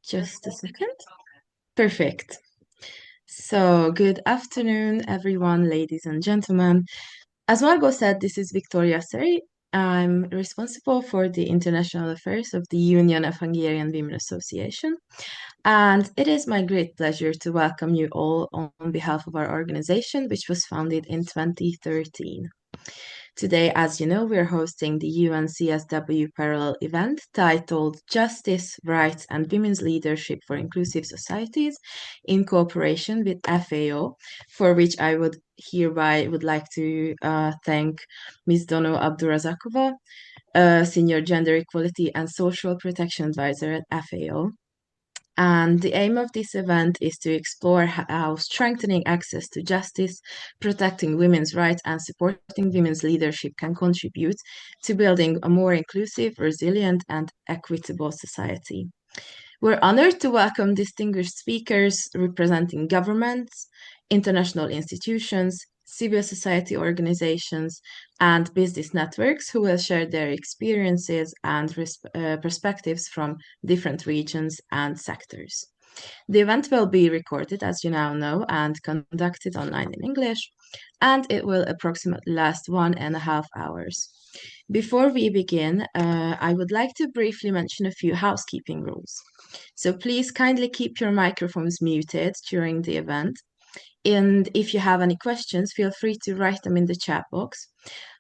Just a second. Perfect. So, good afternoon, everyone, ladies and gentlemen. As Margot said, this is Victoria Seri. I'm responsible for the international affairs of the Union of Hungarian Women Association, and it is my great pleasure to welcome you all on behalf of our organization, which was founded in 2013. Today, as you know, we're hosting the UN CSW parallel event titled Justice, Rights and Women's Leadership for Inclusive Societies in cooperation with FAO, for which I would like to thank Ms. Dono Abdurazakova, Senior Gender Equality and Social Protection Advisor at FAO. And the aim of this event is to explore how strengthening access to justice, protecting women's rights, and supporting women's leadership can contribute to building a more inclusive, resilient, and equitable society. We're honored to welcome distinguished speakers representing governments, international institutions, civil society organizations, and business networks who will share their experiences and perspectives from different regions and sectors. The event will be recorded, as you now know, and conducted online in English, and it will approximately last 1.5 hours. Before we begin, I would like to briefly mention a few housekeeping rules. So please kindly keep your microphones muted during the event. And if you have any questions, feel free to write them in the chat box.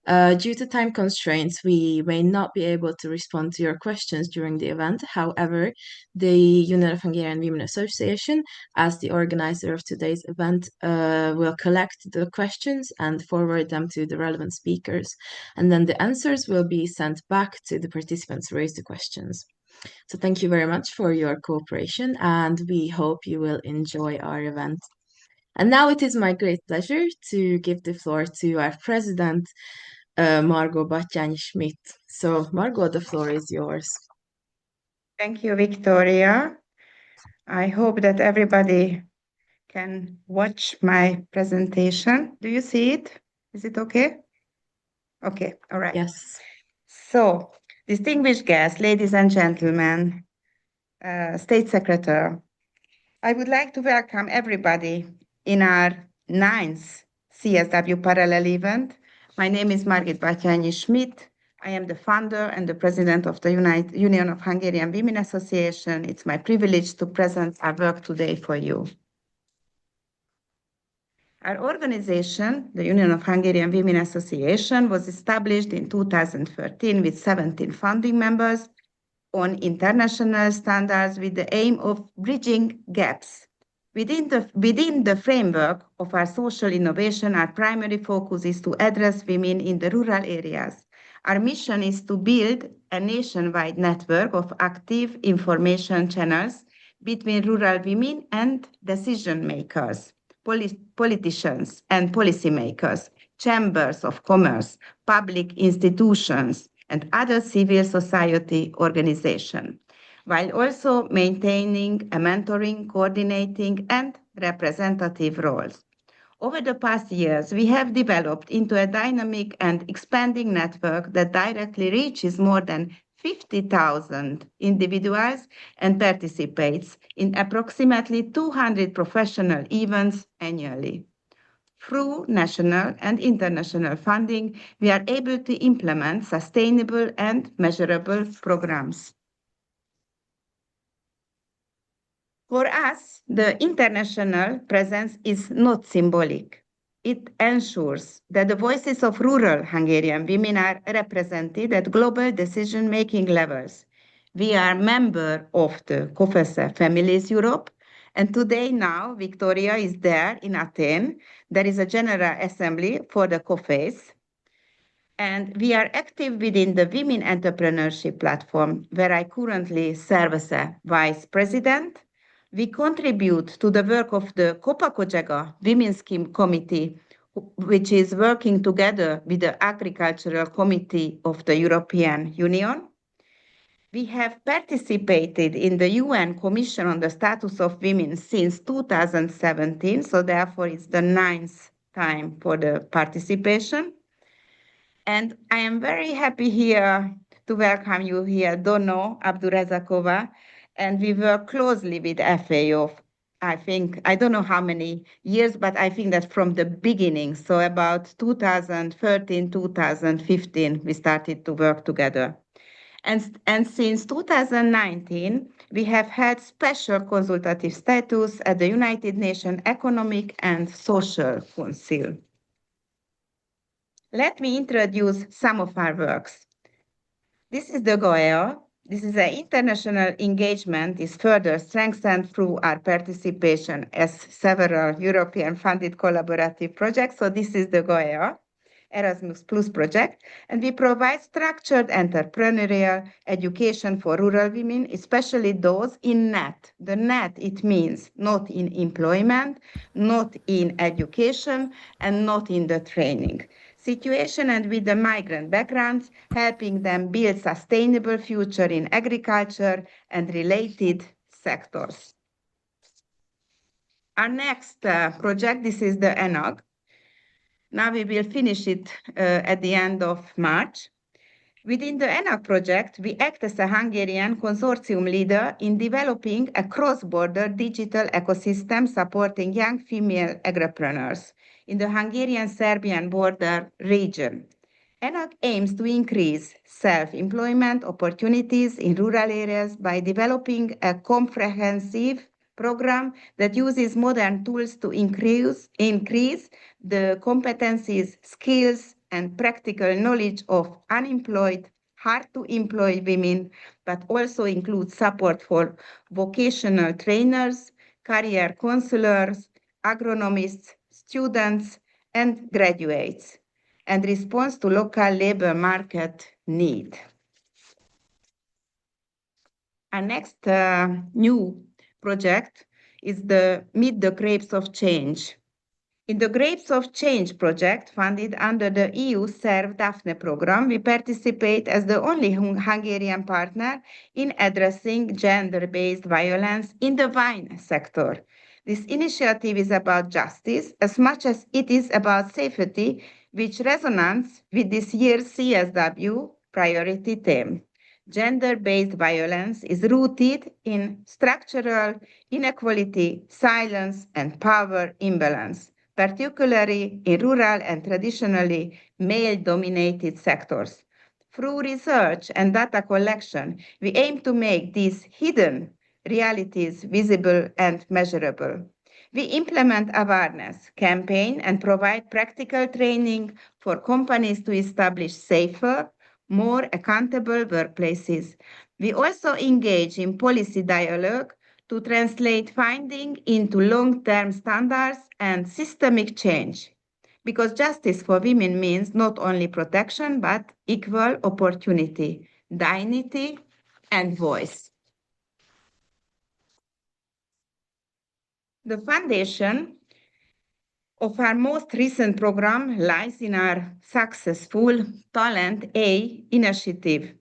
Due to time constraints, we may not be able to respond to your questions during the event. However, the Union of Hungarian Women Association, as the organizer of today's event, will collect the questions and forward them to the relevant speakers. And then the answers will be sent back to the participants who raised the questions. So thank you very much for your cooperation, and we hope you will enjoy our event. And now it is my great pleasure to give the floor to our president, Margot Batyány-Schmidt. So, Margot, the floor is yours. Thank you, Victoria. I hope that everybody can watch my presentation. Do you see it? Is it okay? Okay, all right. Yes. So, distinguished guests, ladies and gentlemen, State Secretary, I would like to welcome everybody in our 9th CSW parallel event. My name is Margit Batyányi-Schmidt. I am the founder and the president of the Union of Hungarian Women Association. It's my privilege to present our work today for you. Our organization, the Union of Hungarian Women Association, was established in 2013 with 17 founding members on international standards with the aim of bridging gaps. Within the framework of our social innovation, our primary focus is to address women in the rural areas. Our mission is to build a nationwide network of active information channels between rural women and decision makers, politicians and policymakers, chambers of commerce, public institutions, and other civil society organizations, while also maintaining a mentoring, coordinating, and representative roles. Over the past years, we have developed into a dynamic and expanding network that directly reaches more than 50,000 individuals and participates in approximately 200 professional events annually. Through national and international funding, we are able to implement sustainable and measurable programs. For us, the international presence is not symbolic. It ensures that the voices of rural Hungarian women are represented at global decision-making levels. We are member of the COFESE Families Europe, and today now Victoria is there in Athens. There is a General Assembly for the COFESE, and we are active within the Women Entrepreneurship Platform, where I currently serve as a Vice President. We contribute to the work of the Kopakojega Women's Committee, which is working together with the Agricultural Committee of the European Union. We have participated in the UN Commission on the Status of Women since 2017, so therefore it's the 9th time for the participation. And I am very happy here to welcome you here, Dono Abdurazakova, And we work closely with FAO. I don't know how many years, but I think that from the beginning, so about 2013, 2015, we started to work together. And since 2019, we have had special consultative status at the United Nations Economic and Social Council. Let me introduce some of our works. This is the GOEA. This is an international engagement is further strengthened through our participation as several European funded collaborative projects. So this is the GOEA. Erasmus Plus project, and we provide structured entrepreneurial education for rural women, especially those in net. The net, it means not in employment, not in education, and not in the training situation, and with the migrant backgrounds, helping them build sustainable future in agriculture and related sectors. Our next project, this is the ENAG. Now we will finish it at the end of March. Within the ENAC project, we act as a Hungarian consortium leader in developing a cross-border digital ecosystem supporting young female agripreneurs in the Hungarian-Serbian border region. ENAC aims to increase self-employment opportunities in rural areas by developing a comprehensive program that uses modern tools to increase the competencies, skills, and practical knowledge of unemployed, hard-to-employ women, but also includes support for vocational trainers, career counselors, agronomists, students, and graduates, and response to local labor market need. Our next new project is the Meet the Grapes of Change. In the Grapes of Change project, funded under the EU SERV Daphne program, we participate as the only Hungarian partner in addressing gender-based violence in the wine sector. This initiative is about justice as much as it is about safety, which resonates with this year's CSW priority theme. Gender-based violence is rooted in structural inequality, silence, and power imbalance, particularly in rural and traditionally male-dominated sectors. Through research and data collection, we aim to make these hidden realities visible and measurable. We implement awareness campaign and provide practical training for companies to establish safer, more accountable workplaces. We also engage in policy dialogue to translate findings into long-term standards and systemic change. Because justice for women means not only protection, but equal opportunity, dignity, and voice. The foundation of our most recent program lies in our successful Talent A initiative,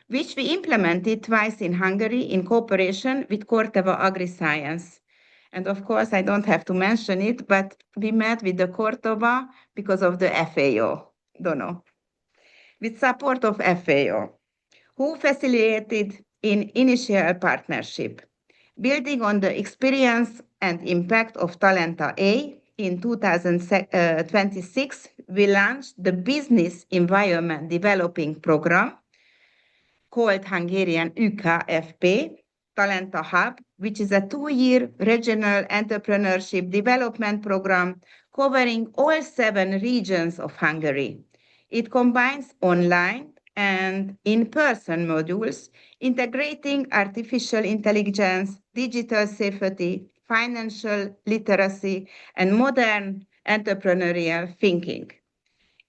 which we implemented twice in Hungary in cooperation with Corteva AgriScience. And of course, I don't have to mention it, but we met with the Corteva because of the FAO, don't know, with support of FAO, who facilitated in initial partnership. Building on the experience and impact of Talenta A, in 2026, we launched the Business Environment Developing Program, called Hungarian UKFP, Talenta Hub, which is a 2-year regional entrepreneurship development program covering all 7 regions of Hungary. It combines online and in-person modules, integrating artificial intelligence, digital safety, financial literacy, and modern entrepreneurial thinking.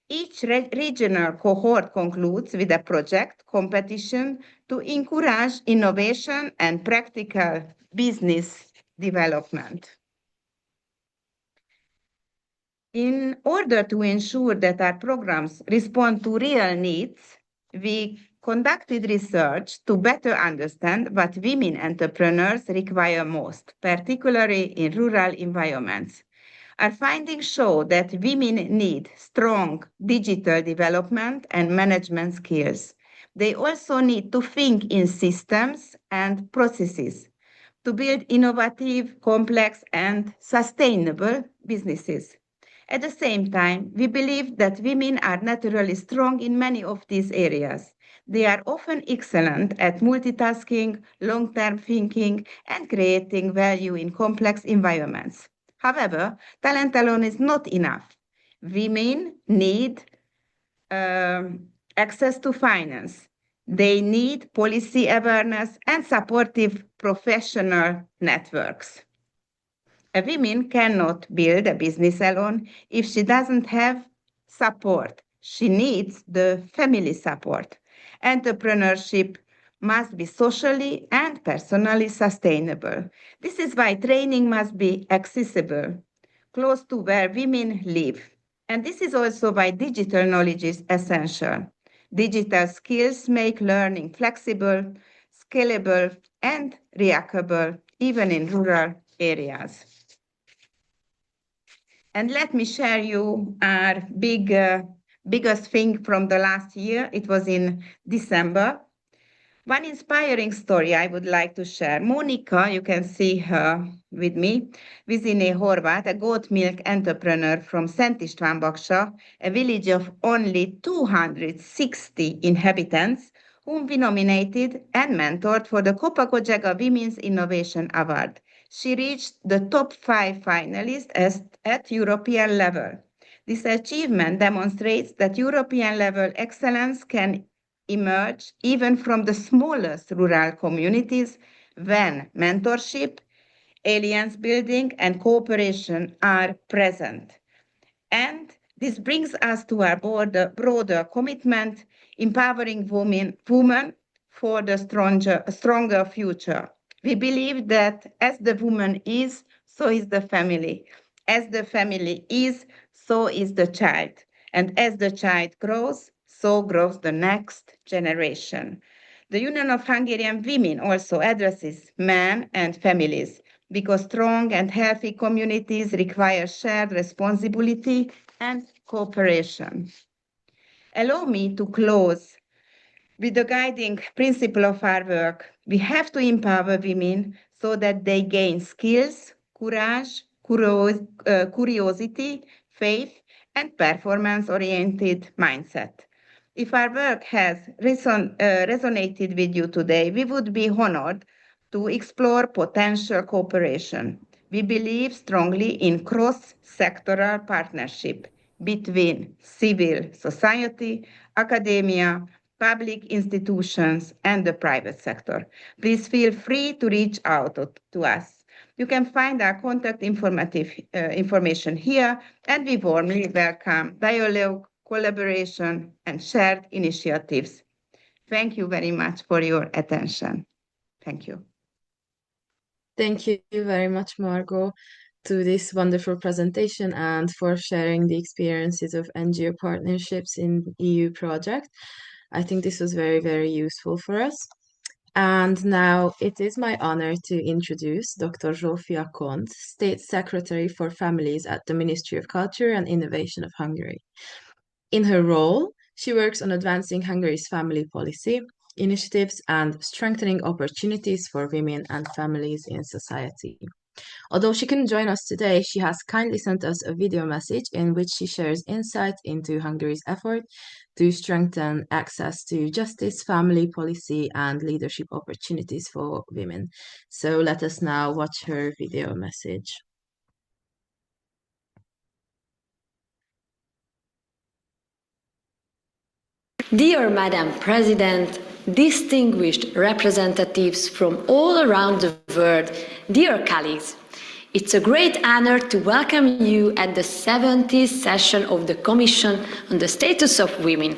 Each regional cohort concludes with a project competition to encourage innovation and practical business development. In order to ensure that our programs respond to real needs, we conducted research to better understand what women entrepreneurs require most, particularly in rural environments. Our findings show that women need strong digital development and management skills. They also need to think in systems and processes to build innovative, complex, and sustainable businesses. At the same time, we believe that women are naturally strong in many of these areas. They are often excellent at multitasking, long-term thinking, and creating value in complex environments. However, talent alone is not enough. Women need access to finance. They need policy awareness and supportive professional networks. A woman cannot build a business alone if she doesn't have support. She needs the family support. Entrepreneurship must be socially and personally sustainable. This is why training must be accessible, close to where women live. And this is also why digital knowledge is essential. Digital skills make learning flexible, scalable, and reactable, even in rural areas. And let me share you our biggest thing from the last year. It was in December. One inspiring story I would like to share. Monica, you can see her with me, Vizine Horvat, a goat milk entrepreneur from Szent István Baksa, a village of only 260 inhabitants, whom we nominated and mentored for the Copa-Cogeca Women's Innovation Award. She reached the top 5 finalists at European level. This achievement demonstrates that European level excellence can emerge even from the smallest rural communities when mentorship, alliance building, and cooperation are present. And this brings us to our broader commitment, empowering women for the stronger future. We believe that as the woman is, so is the family. As the family is, so is the child. And as the child grows, so grows the next generation. The Union of Hungarian Women also addresses men and families because strong and healthy communities require shared responsibility and cooperation. Allow me to close with the guiding principle of our work. We have to empower women so that they gain skills, courage, curiosity, faith, and performance-oriented mindset. If our work has resonated with you today, we would be honored to explore potential cooperation. We believe strongly in cross-sectoral partnership between civil society, academia, public institutions, and the private sector. Please feel free to reach out to us. You can find our contact information here, and we warmly welcome dialogue, collaboration, and shared initiatives. Thank you very much for your attention. Thank you. Thank you very much, Margot, to this wonderful presentation and for sharing the experiences of NGO partnerships in EU project. I think this was very, very useful for us. And now it is my honor to introduce Dr. Zsófia Kont, State Secretary for Families at the Ministry of Culture and Innovation of Hungary. In her role, she works on advancing Hungary's family policy, initiatives, and strengthening opportunities for women and families in society. Although she couldn't join us today, she has kindly sent us a video message in which she shares insight into Hungary's effort to strengthen access to justice, family policy, and leadership opportunities for women. So let us now watch her video message. Dear Madam President, distinguished representatives from all around the world, dear colleagues, it's a great honor to welcome you at the 70th session of the Commission on the Status of Women.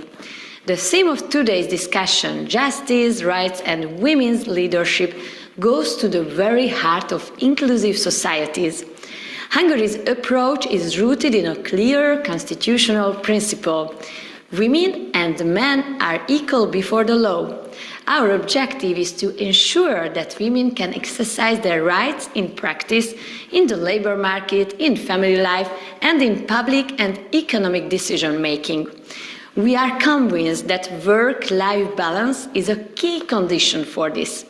The theme of today's discussion, justice, rights and women's leadership, goes to the very heart of inclusive societies. Hungary's approach is rooted in a clear constitutional principle. Women and men are equal before the law. Our objective is to ensure that women can exercise their rights in practice, in the labor market, in family life, and in public and economic decision-making. We are convinced that work-life balance is a key condition for this.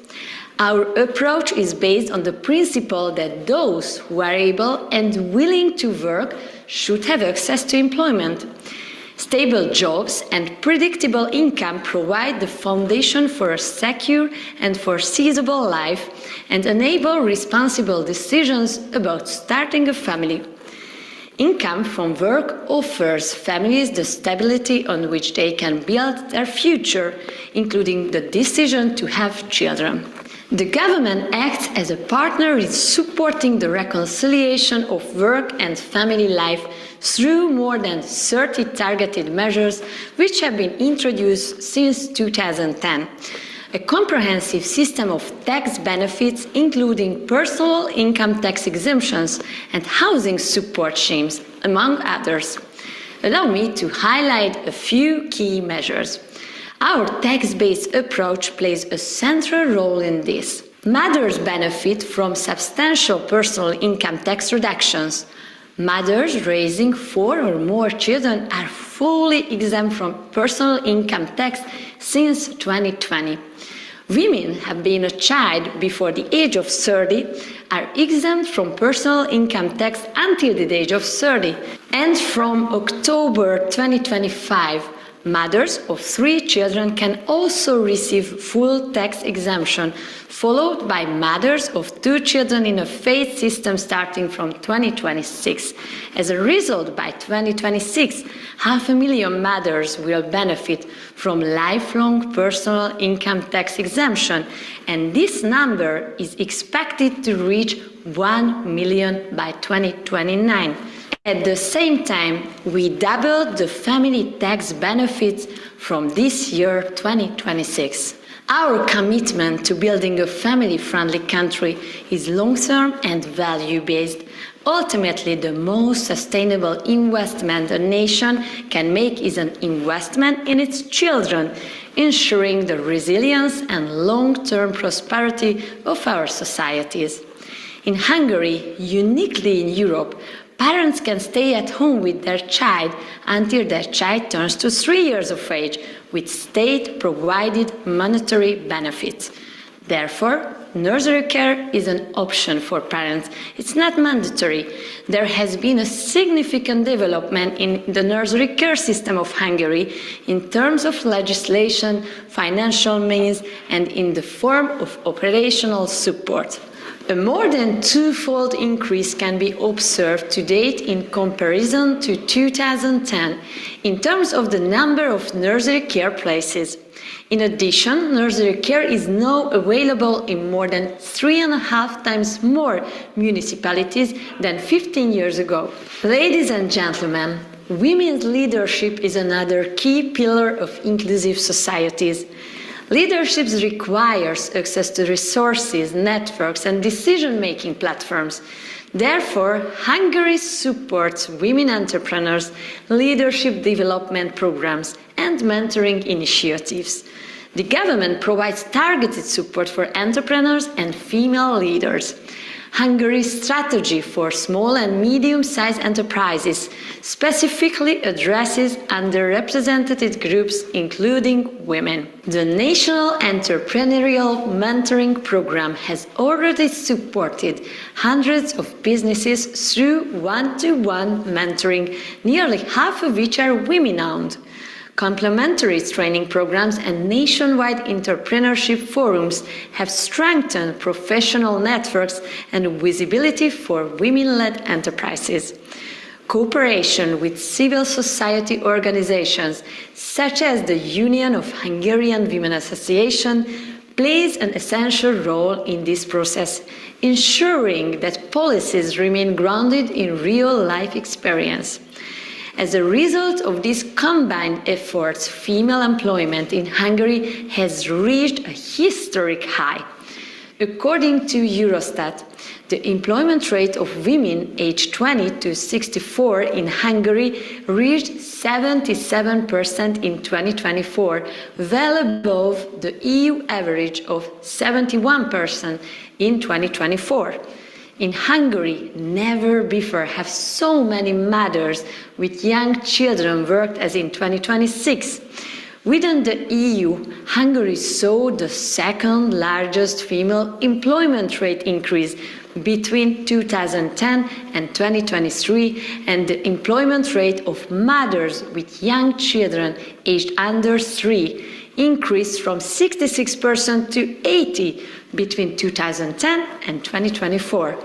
Our approach is based on the principle that those who are able and willing to work should have access to employment. Stable jobs and predictable income provide the foundation for a secure and foreseeable life and enable responsible decisions about starting a family. Income from work offers families the stability on which they can build their future, including the decision to have children. The government acts as a partner in supporting the reconciliation of work and family life through more than 30 targeted measures which have been introduced since 2010. A comprehensive system of tax benefits, including personal income tax exemptions and housing support schemes, among others. Allow me to highlight a few key measures. Our tax-based approach plays a central role in this. Mothers benefit from substantial personal income tax reductions. Mothers raising 4 or more children are fully exempt from personal income tax since 2020. Women who have been a child before the age of 30 are exempt from personal income tax until the age of 30. And from October 2025, mothers of 3 children can also receive full tax exemption, followed by mothers of 2 children in a phased system starting from 2026. As a result, by 2026, 500,000 mothers will benefit from lifelong personal income tax exemption, and this number is expected to reach 1 million by 2029. At the same time, we doubled the family tax benefits from this year, 2026. Our commitment to building a family-friendly country is long-term and value-based. Ultimately, the most sustainable investment a nation can make is an investment in its children, ensuring the resilience and long-term prosperity of our societies. In Hungary, uniquely in Europe, parents can stay at home with their child until their child turns to 3 years of age, with state-provided monetary benefits. Therefore, nursery care is an option for parents. It's not mandatory. There has been a significant development in the nursery care system of Hungary in terms of legislation, financial means, and in the form of operational support. A more than 2-fold increase can be observed to date in comparison to 2010 in terms of the number of nursery care places. In addition, nursery care is now available in more than 3.5 times more municipalities than 15 years ago. Ladies and gentlemen, women's leadership is another key pillar of inclusive societies. Leadership requires access to resources, networks, and decision-making platforms. Therefore, Hungary supports women entrepreneurs, leadership development programs, and mentoring initiatives. The government provides targeted support for entrepreneurs and female leaders. Hungary's strategy for small and medium-sized enterprises specifically addresses underrepresented groups, including women. The National Entrepreneurial Mentoring Program has already supported hundreds of businesses through one-to-one mentoring, nearly half of which are women-owned. Complementary training programs and nationwide entrepreneurship forums have strengthened professional networks and visibility for women-led enterprises. Cooperation with civil society organizations, such as the Union of Hungarian Women Association, plays an essential role in this process, ensuring that policies remain grounded in real-life experience. As a result of these combined efforts, female employment in Hungary has reached a historic high. According to Eurostat, the employment rate of women aged 20 to 64 in Hungary reached 77% in 2024, well above the EU average of 71% in 2024. In Hungary, never before have so many mothers with young children worked as in 2026. Within the EU, Hungary saw the second largest female employment rate increase between 2010 and 2023, and the employment rate of mothers with young children aged under 3 increased from 66% to 80% between 2010 and 2024.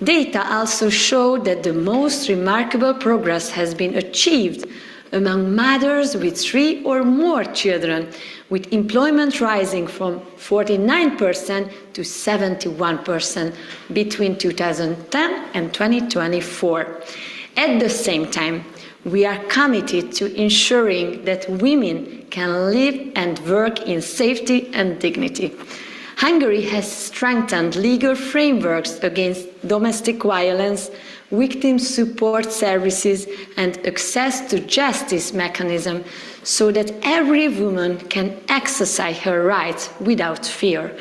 Data also show that the most remarkable progress has been achieved among mothers with 3 or more children, with employment rising from 49% to 71% between 2010 and 2024. At the same time, we are committed to ensuring that women can live and work in safety and dignity. Hungary has strengthened legal frameworks against domestic violence, victim support services, and access to justice mechanisms so that every woman can exercise her rights without fear.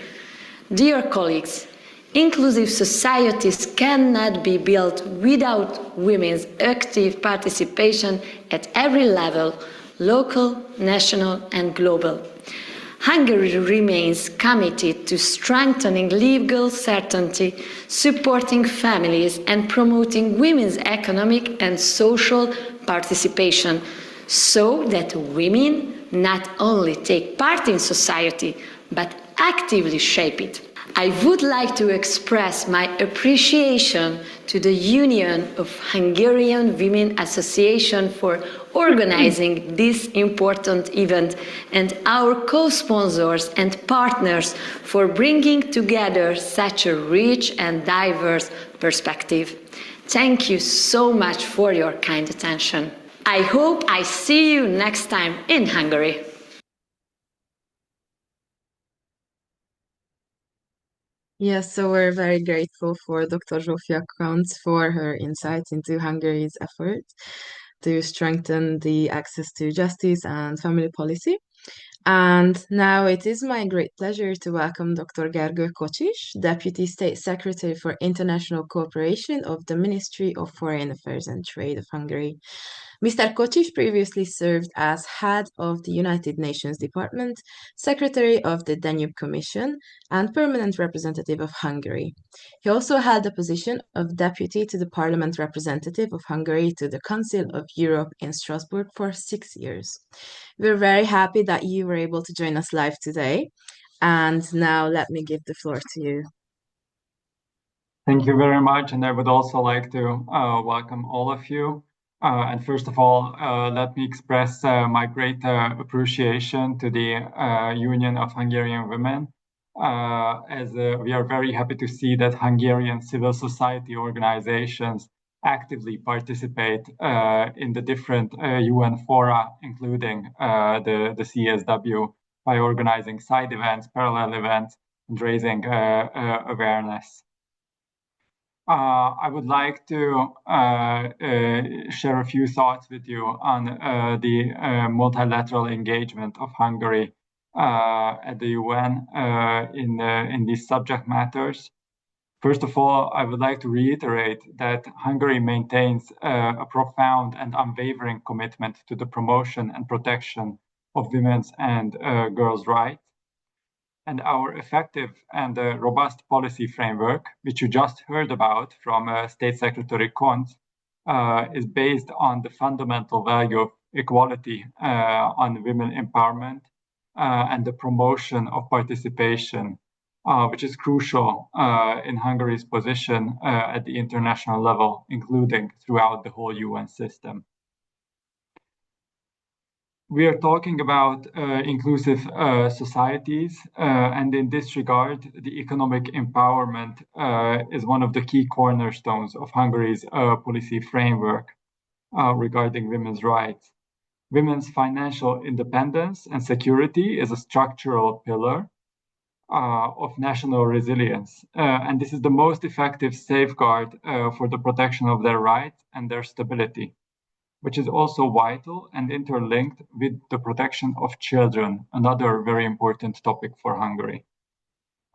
Dear colleagues, inclusive societies cannot be built without women's active participation at every level, local, national, and global. Hungary remains committed to strengthening legal certainty, supporting families, and promoting women's economic and social participation, so that women not only take part in society, but actively shape it. I would like to express my appreciation to the Union of Hungarian Women Association for organizing this important event, and our co-sponsors and partners for bringing together such a rich and diverse perspective. Thank you so much for your kind attention. I hope I see you next time in Hungary. Yes, so we're very grateful for Dr. Zsófia Kranz for her insights into Hungary's effort to strengthen the access to justice and family policy. And now it is my great pleasure to welcome Dr. Gergő Kocsis, Deputy State Secretary for International Cooperation of the Ministry of Foreign Affairs and Trade of Hungary. Mr. Kocsis previously served as head of the United Nations Department, Secretary of the Danube Commission, and permanent representative of Hungary. He also held the position of Deputy to the Parliament Representative of Hungary to the Council of Europe in Strasbourg for 6 years. We're very happy that you were able to join us live today. And now let me give the floor to you. Thank you very much. And I would also like to welcome all of you. And first of all, let me express my great appreciation to the Union of Hungarian Women, as we are very happy to see that Hungarian civil society organizations actively participate in the different UN fora, including the CSW, by organizing side events, parallel events, and raising awareness. I would like to share a few thoughts with you on the multilateral engagement of Hungary at the UN in these subject matters. First of all, I would like to reiterate that Hungary maintains a profound and unwavering commitment to the promotion and protection of women's and girls' rights. And our effective and robust policy framework, which you just heard about from State Secretary Kont, is based on the fundamental value of equality, on women empowerment, and the promotion of participation, which is crucial in Hungary's position at the international level, including throughout the whole UN system. We are talking about inclusive societies, and in this regard, the economic empowerment is one of the key cornerstones of Hungary's policy framework regarding women's rights. Women's financial independence and security is a structural pillar of national resilience, and this is the most effective safeguard for the protection of their rights and their stability, which is also vital and interlinked with the protection of children, another very important topic for Hungary.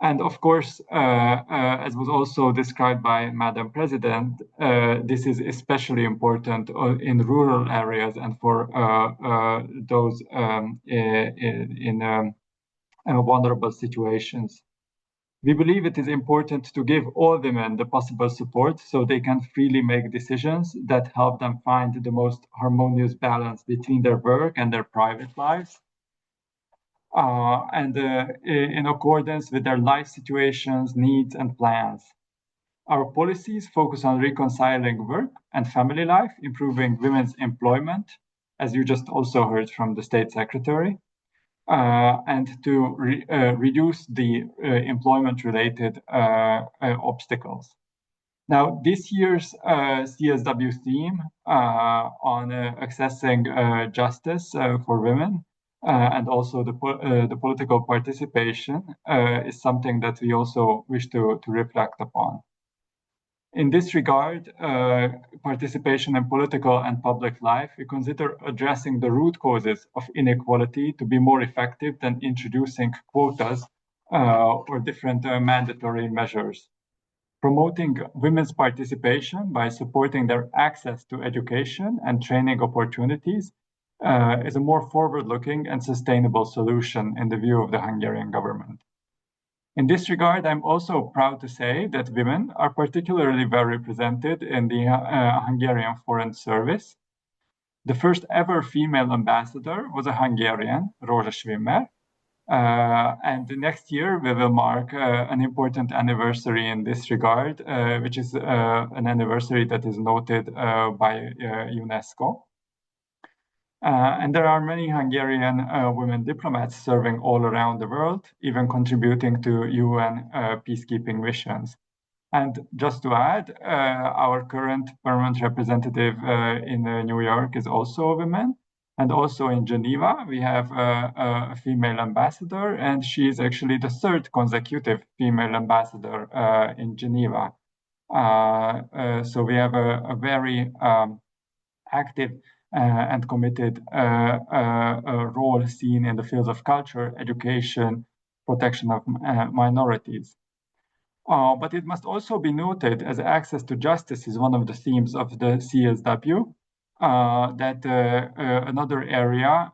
And of course, as was also described by Madam President, this is especially important in rural areas and for those in vulnerable situations. We believe it is important to give all women the possible support so they can freely make decisions that help them find the most harmonious balance between their work and their private lives and in accordance with their life situations, needs, and plans. Our policies focus on reconciling work and family life, improving women's employment, as you just also heard from the State Secretary, and to reduce the employment-related obstacles. Now, this year's CSW theme on accessing justice for women and also the political participation is something that we also wish to reflect upon. In this regard, participation in political and public life, we consider addressing the root causes of inequality to be more effective than introducing quotas or different mandatory measures. Promoting women's participation by supporting their access to education and training opportunities is a more forward-looking and sustainable solution in the view of the Hungarian government. In this regard, I'm also proud to say that women are particularly well represented in the Hungarian Foreign Service. The first ever female ambassador was a Hungarian, Rózsa Schwimmer, and next year we will mark an important anniversary in this regard, which is an anniversary that is noted by UNESCO. And there are many Hungarian women diplomats serving all around the world, even contributing to UN peacekeeping missions. And just to add, our current permanent representative in New York is also a woman. And also in Geneva, we have a female ambassador, and she is actually the third consecutive female ambassador in Geneva. So we have a very active and committed role seen in the fields of culture, education, protection of minorities. But it must also be noted, as access to justice is one of the themes of the CSW, that another area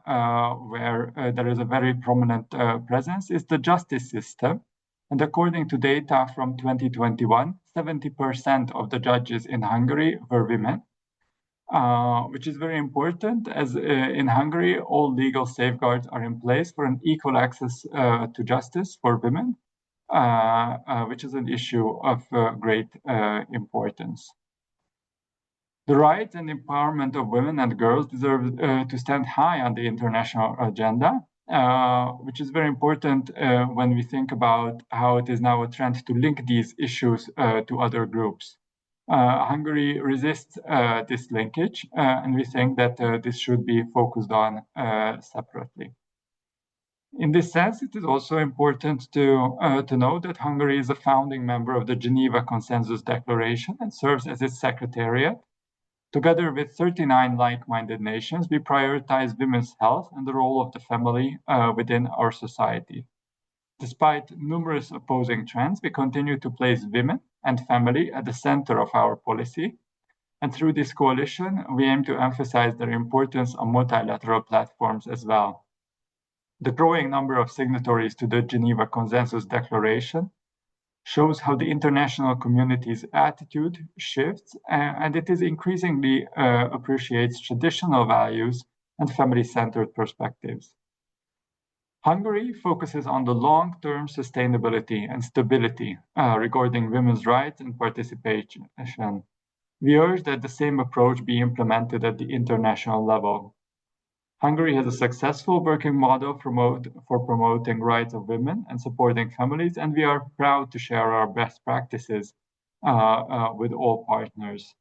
where there is a very prominent presence is the justice system. And according to data from 2021, 70% of the judges in Hungary were women, which is very important, as in Hungary, all legal safeguards are in place for an equal access to justice for women, which is an issue of great importance. The rights and empowerment of women and girls deserve to stand high on the international agenda, which is very important when we think about how it is now a trend to link these issues to other groups. Hungary resists this linkage, and we think that this should be focused on separately. In this sense, it is also important to note that Hungary is a founding member of the Geneva Consensus Declaration and serves as its secretariat. Together with 39 like-minded nations, we prioritize women's health and the role of the family within our society. Despite numerous opposing trends, we continue to place women and family at the center of our policy. And through this coalition, we aim to emphasize their importance on multilateral platforms as well. The growing number of signatories to the Geneva Consensus Declaration shows how the international community's attitude shifts, and it is increasingly appreciates traditional values and family-centered perspectives. Hungary focuses on the long-term sustainability and stability regarding women's rights and participation. We urge that the same approach be implemented at the international level. Hungary has a successful working model for promoting rights of women and supporting families, and we are proud to share our best practices with all partners.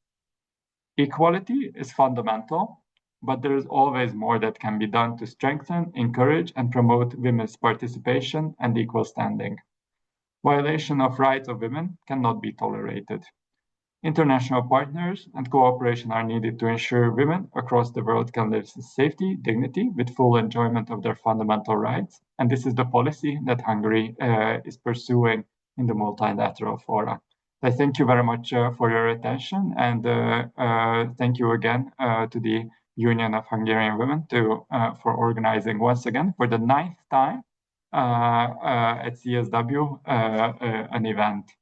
Equality is fundamental, but there is always more that can be done to strengthen, encourage, and promote women's participation and equal standing. Violation of rights of women cannot be tolerated. International partners and cooperation are needed to ensure women across the world can live in safety, dignity, with full enjoyment of their fundamental rights. And this is the policy that Hungary is pursuing in the multilateral fora. I thank you very much for your attention, and thank you again to the Union of Hungarian Women for organizing once again for the 9th time at CSW an event.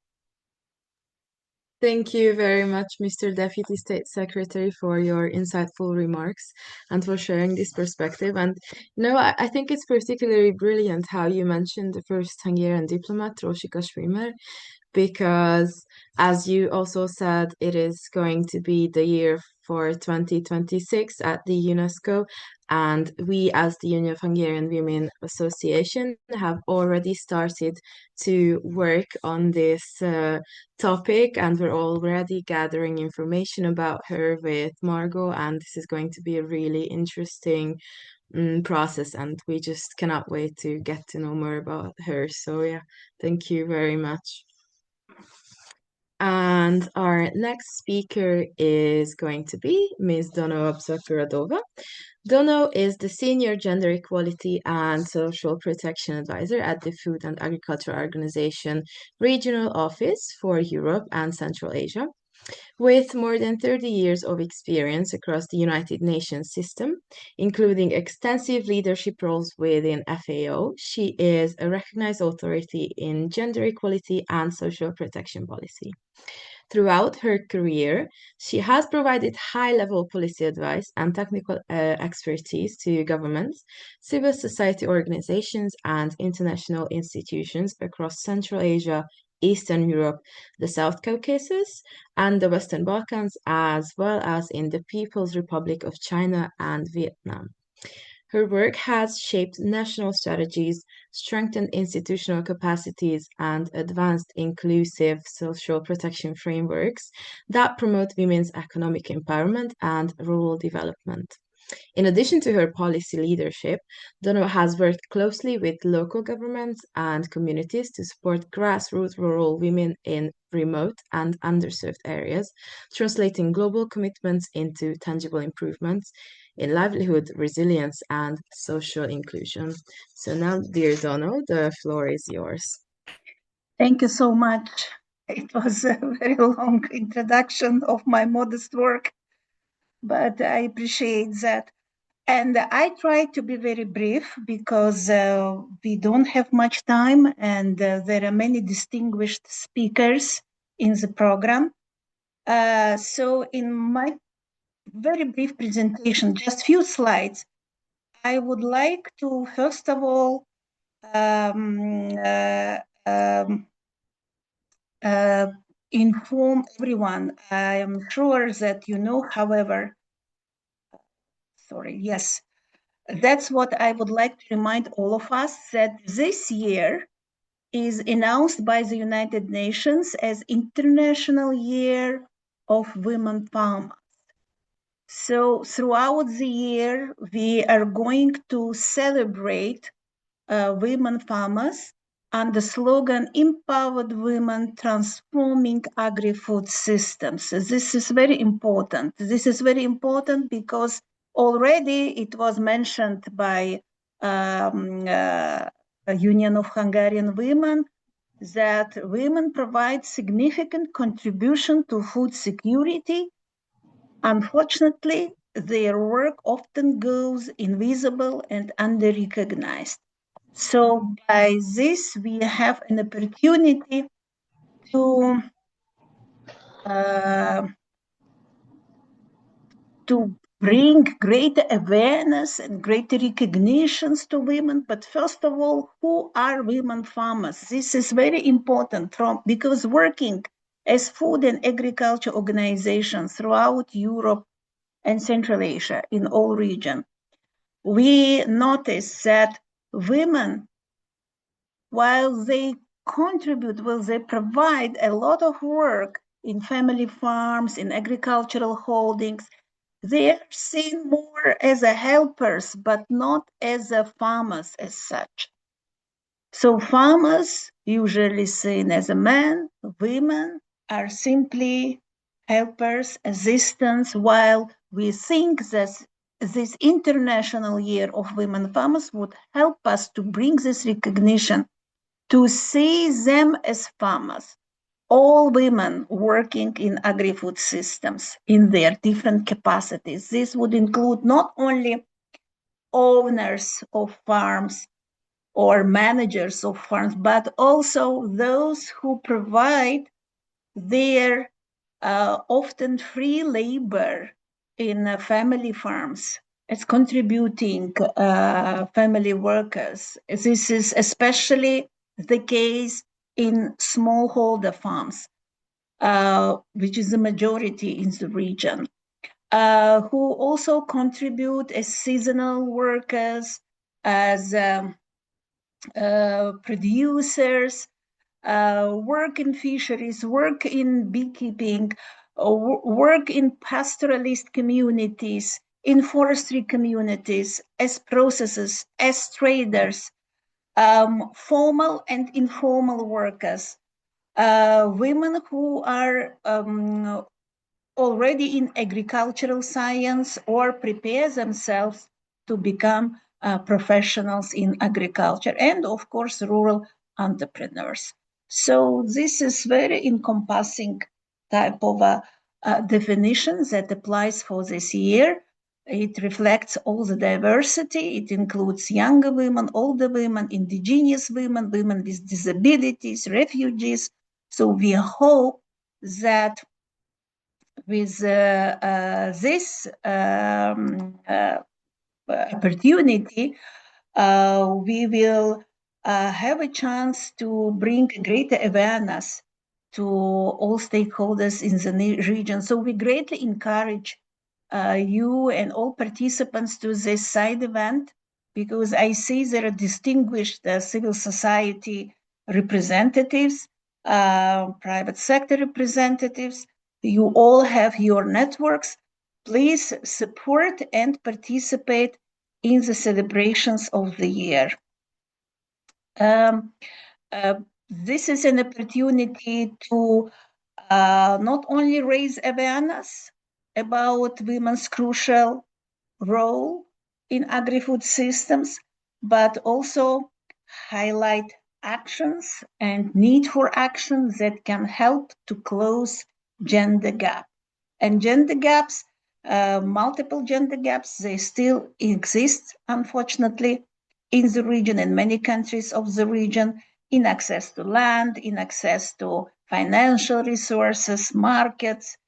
Thank you very much, Mr. Deputy State Secretary, for your insightful remarks and for sharing this perspective. And I think it's particularly brilliant how you mentioned the first Hungarian diplomat, Rózsika Schwimmer, because as you also said, it is going to be the year for 2026 at the UNESCO, and we as the Union of Hungarian Women Association have already started to work on this topic, and we're already gathering information about her with Margot, and this is going to be a really interesting process, and we just cannot wait to get to know more about her. So yeah, thank you very much. And our next speaker is going to be Ms. Dono Absakuradova. Dono is the Senior Gender Equality and Social Protection Advisor at the Food and Agriculture Organization Regional Office for Europe and Central Asia. With more than 30 years of experience across the United Nations system, including extensive leadership roles within FAO, she is a recognized authority in gender equality and social protection policy. Throughout her career, she has provided high-level policy advice and technical expertise to governments, civil society organizations, and international institutions across Central Asia, Eastern Europe, the South Caucasus, and the Western Balkans, as well as in the People's Republic of China and Vietnam. Her work has shaped national strategies, strengthened institutional capacities, and advanced inclusive social protection frameworks that promote women's economic empowerment and rural development. In addition to her policy leadership, Dono has worked closely with local governments and communities to support grassroots rural women in remote and underserved areas, translating global commitments into tangible improvements in livelihood, resilience, and social inclusion. So now, dear Dono, the floor is yours. Thank you so much. It was a very long introduction of my modest work, but I appreciate that. And I try to be very brief because we don't have much time, and there are many distinguished speakers in the program. So in my very brief presentation, just few slides, I would like to, first of all, inform everyone. I am sure that you know, however, yes, that's what I would like to remind all of us, that this year is announced by the United Nations as International Year of Women Farmers. So throughout the year, we are going to celebrate women farmers and the slogan, Empowered Women Transforming Agri-Food Systems. This is very important. This is very important because already it was mentioned by a Union of Hungarian Women that women provide significant contribution to food security. Unfortunately, their work often goes invisible and under-recognized. So by this, we have an opportunity to bring greater awareness and greater recognitions to women. But first of all, who are women farmers? This is very important because working as food and agriculture organizations throughout Europe and Central Asia in all regions, we notice that women, while they contribute, they provide a lot of work in family farms, in agricultural holdings, they are seen more as helpers, but not as farmers as such. So farmers, usually seen as men, women are simply helpers, assistants, while we think that this International Year of Women Farmers would help us to bring this recognition, to see them as farmers, all women working in agri-food systems in their different capacities. This would include not only owners of farms or managers of farms, but also those who provide their often free labor in family farms as contributing family workers. This is especially the case in smallholder farms, which is the majority in the region, who also contribute as seasonal workers, as producers, work in fisheries, work in beekeeping, work in pastoralist communities, in forestry communities, as processors, as traders, formal and informal workers, women who are already in agricultural science or prepare themselves to become professionals in agriculture, and of course rural entrepreneurs. So this is very encompassing type of definition that applies for this year. It reflects all the diversity. It includes younger women, older women, indigenous women, women with disabilities, refugees. So we hope that with this opportunity, we will have a chance to bring greater awareness to all stakeholders in the region. So we greatly encourage you and all participants to this side event, because I see there are distinguished civil society representatives, private sector representatives. You all have your networks. Please support and participate in the celebrations of the year. This is an opportunity to not only raise awareness about women's crucial role in agri-food systems, but also highlight actions and need for action that can help to close gender gap. And gender gaps, multiple gender gaps, they still exist, unfortunately, in the region, in many countries of the region, in access to land, in access to financial resources, markets,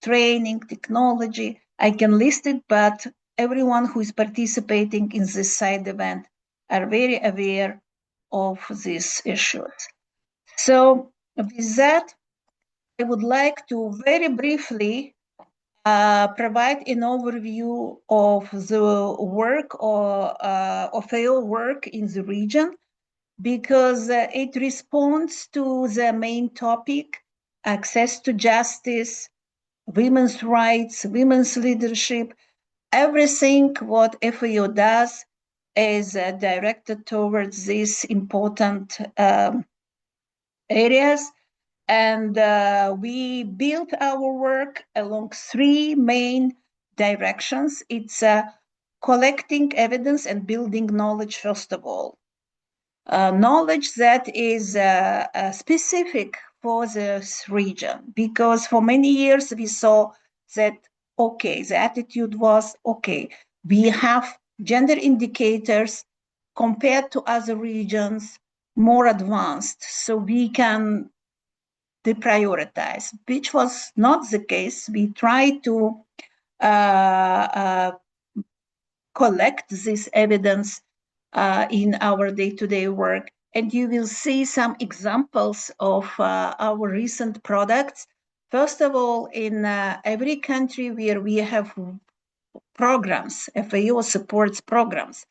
training, technology. I can list it, but everyone who is participating in this side event are very aware of these issues. So with that, I would like to very briefly provide an overview of the work of FAO work in the region, because it responds to the main topic, access to justice, women's rights, women's leadership. Everything what FAO does is directed towards these important areas. And we built our work along three main directions. It's collecting evidence and building knowledge, first of all. Knowledge that is specific for this region, because for many years we saw that, okay, the attitude was, okay, we have gender indicators compared to other regions more advanced, so we can deprioritize, which was not the case. We tried to collect this evidence in our day-to-day work. And you will see some examples of our recent products. First of all, in every country where we have programs, FAO supports programs,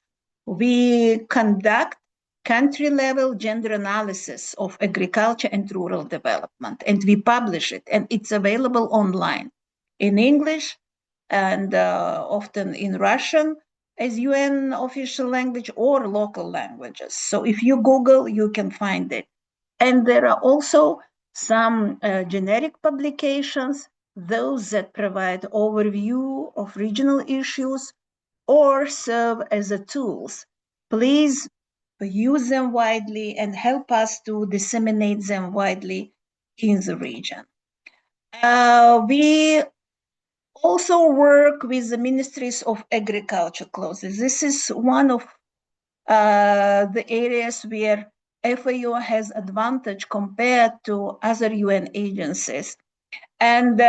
we conduct country-level gender analysis of agriculture and rural development, and we publish it, and it's available online in English and often in Russian as UN official language or local languages. So if you Google, you can find it. And there are also some generic publications those that provide overview of regional issues or serve as a tools. Please use them widely and help us to disseminate them widely in the region. We also work with the ministries of agriculture closely. This is one of the areas where FAO has advantage compared to other UN agencies. And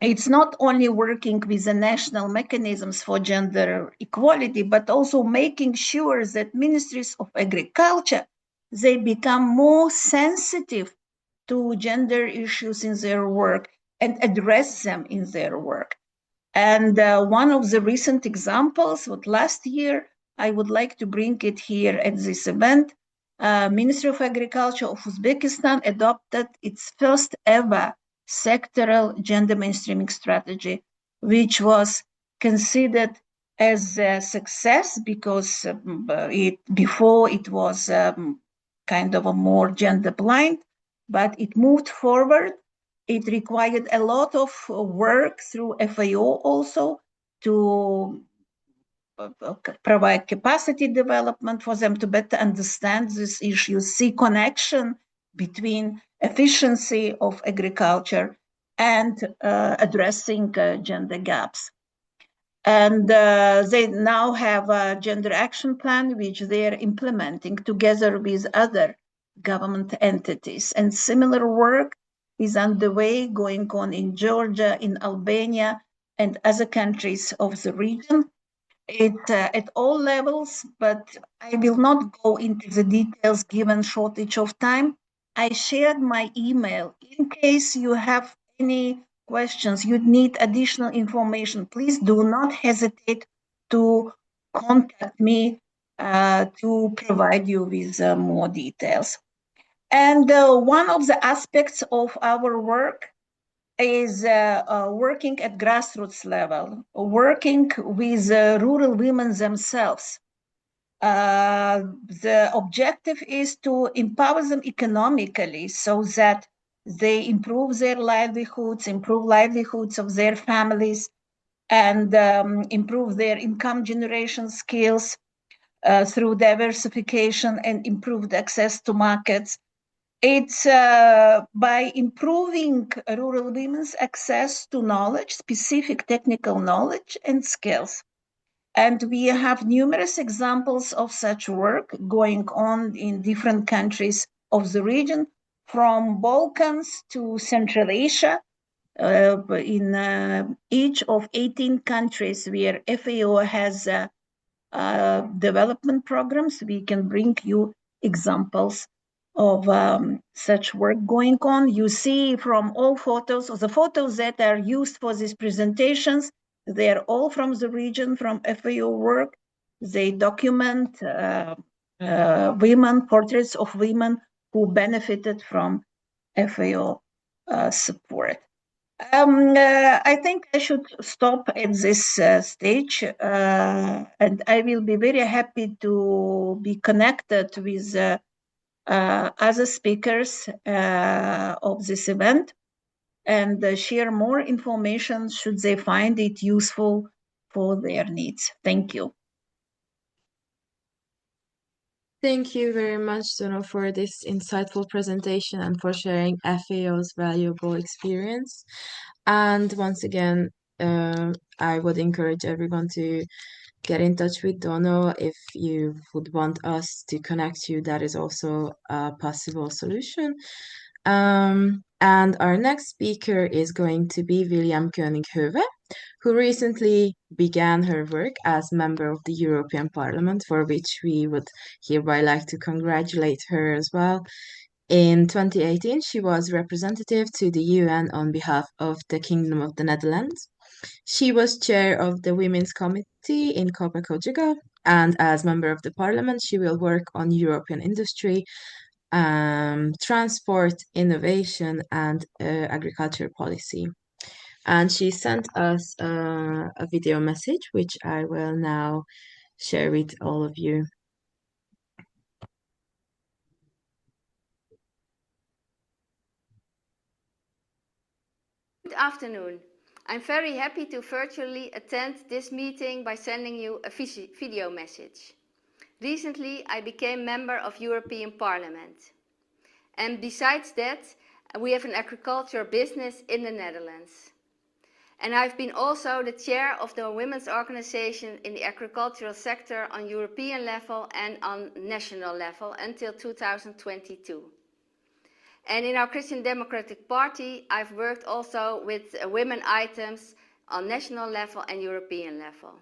it's not only working with the national mechanisms for gender equality, but also making sure that ministries of agriculture, they become more sensitive to gender issues in their work and address them in their work. And one of the recent examples, what last year, I would like to bring it here at this event. Ministry of Agriculture of Uzbekistan adopted its first ever sectoral gender mainstreaming strategy, which was considered as a success because before it was kind of a more gender blind, but it moved forward. It required a lot of work through FAO also to provide capacity development for them to better understand these issues, see connection between efficiency of agriculture and addressing gender gaps. And they now have a gender action plan, which they're implementing together with other government entities. And similar work is underway, going on in Georgia, in Albania, and other countries of the region. At all levels, but I will not go into the details given shortage of time. I shared my email. In case you have any questions, you need additional information, please do not hesitate to contact me to provide you with more details. And one of the aspects of our work is working at grassroots level, working with rural women themselves. The objective is to empower them economically so that they improve their livelihoods, improve livelihoods of their families, and improve their income generation skills through diversification and improved access to markets. It's by improving rural women's access to knowledge, specific technical knowledge and skills. And we have numerous examples of such work going on in different countries of the region, from Balkans to Central Asia, in each of 18 countries where FAO has development programs. We can bring you examples of such work going on. You see from all photos, or the photos that are used for these presentations, they're all from the region, from FAO work. They document women, portraits of women who benefited from FAO support. I think I should stop at this stage, and I will be very happy to be connected with other speakers of this event and share more information should they find it useful for their needs. Thank you. Thank you very much, Dono, for this insightful presentation and for sharing FAO's valuable experience. And once again, I would encourage everyone to get in touch with Dono if you would want us to connect you. That is also a possible solution. And our next speaker is going to be William Koenig-Höwe, who recently began her work as member of the European Parliament, for which we would hereby like to congratulate her as well. In 2018, she was representative to the UN on behalf of the Kingdom of the Netherlands. She was chair of the Women's Committee in Copa-Cogeca, and as member of the Parliament, she will work on European industry, transport, innovation, and agriculture policy. And she sent us a video message, which I will now share with all of you. afternoon. I'm very happy to virtually attend this meeting by sending you a video message. Recently, I became member of European Parliament. And besides that, we have an agriculture business in the Netherlands. And I've been also the chair of the women's organization in the agricultural sector on European level and on national level until 2022. And in our Christian Democratic Party, I've worked also with women items on national level and European level.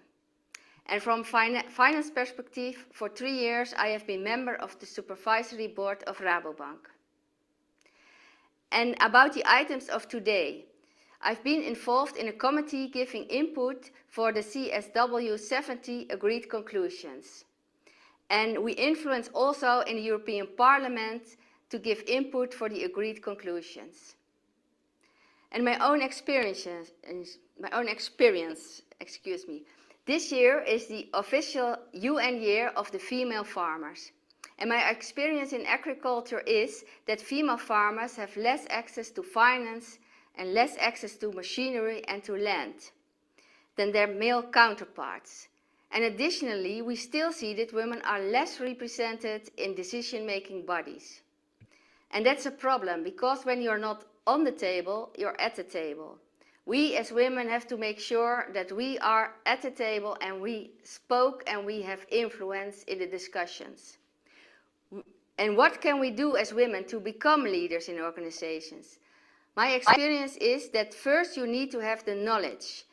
And from finance perspective, for 3 years, I have been member of the supervisory board of Rabobank. And about the items of today, I've been involved in a committee giving input for the CSW70 agreed conclusions. And we influence also in the European Parliament to give input for the agreed conclusions. And my own experience, this year is the official UN year of the female farmers. And my experience in agriculture is that female farmers have less access to finance and less access to machinery and to land than their male counterparts. And additionally, we still see that women are less represented in decision-making bodies. And that's a problem, because when you're not on the table, you're at the table. We as women have to make sure that we are at the table and we spoke and we have influence in the discussions. And what can we do as women to become leaders in organizations? My experience is that first you need to have the knowledge.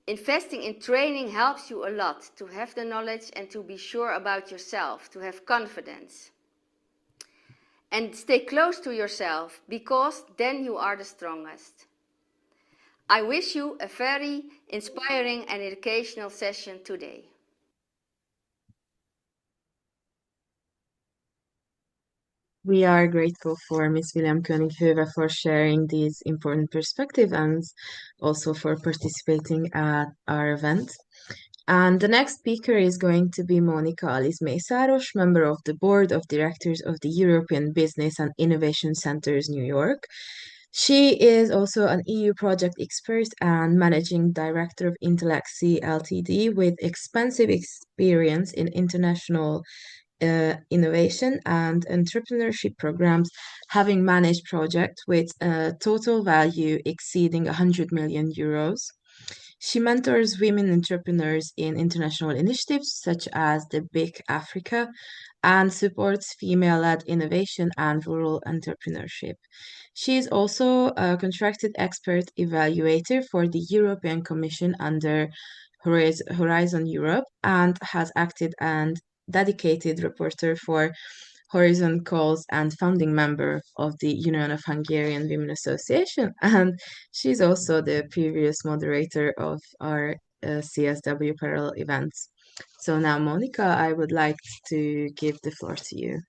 Investing in training helps you a lot to have the knowledge and to be sure about yourself, to have confidence. And stay close to yourself, because then you are the strongest. I wish you a very inspiring and educational session today. We are grateful for Ms. William Koenig-Höwe for sharing these important perspectives and also for participating at our event. And the next speaker is going to be Monika Alice Mészáros, member of the Board of Directors of the European Business and Innovation Centers, New York. She is also an EU project expert and managing director of Intellexi Ltd. With extensive experience in international innovation and entrepreneurship programs, having managed projects with a total value exceeding 100 million euros. She mentors women entrepreneurs in international initiatives such as the Big Africa and supports female-led innovation and rural entrepreneurship. She is also a contracted expert evaluator for the European Commission under Horizon Europe and has acted and dedicated reporter for Horizon Calls and founding member of the Union of Hungarian Women Association. And she's also the previous moderator of our CSW parallel events. So now, Monika, I would like to give the floor to you.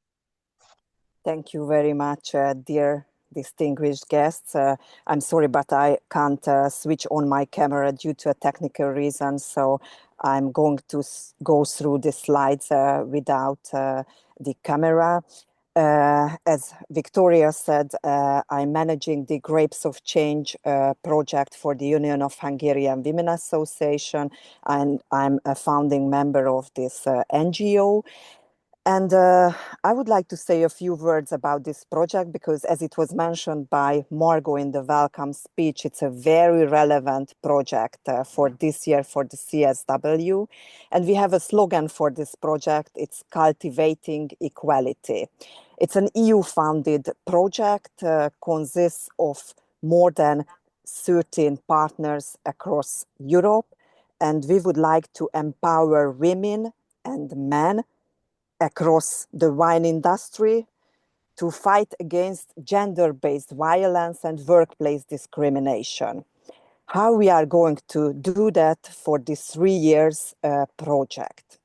Thank you very much, dear distinguished guests. I'm sorry, but I can't switch on my camera due to a technical reason. So I'm going to go through the slides without the camera. As Victoria said, I'm managing the Grapes of Change project for the Union of Hungarian Women Association, and I'm a founding member of this NGO. And I would like to say a few words about this project because, as it was mentioned by Margot in the welcome speech, it's a very relevant project for this year for the CSW. And we have a slogan for this project. It's Cultivating Equality. It's an EU-funded project, consists of more than 13 partners across Europe. And we would like to empower women and men across the wine industry to fight against gender-based violence and workplace discrimination. How we are going to do that for this 3 years project?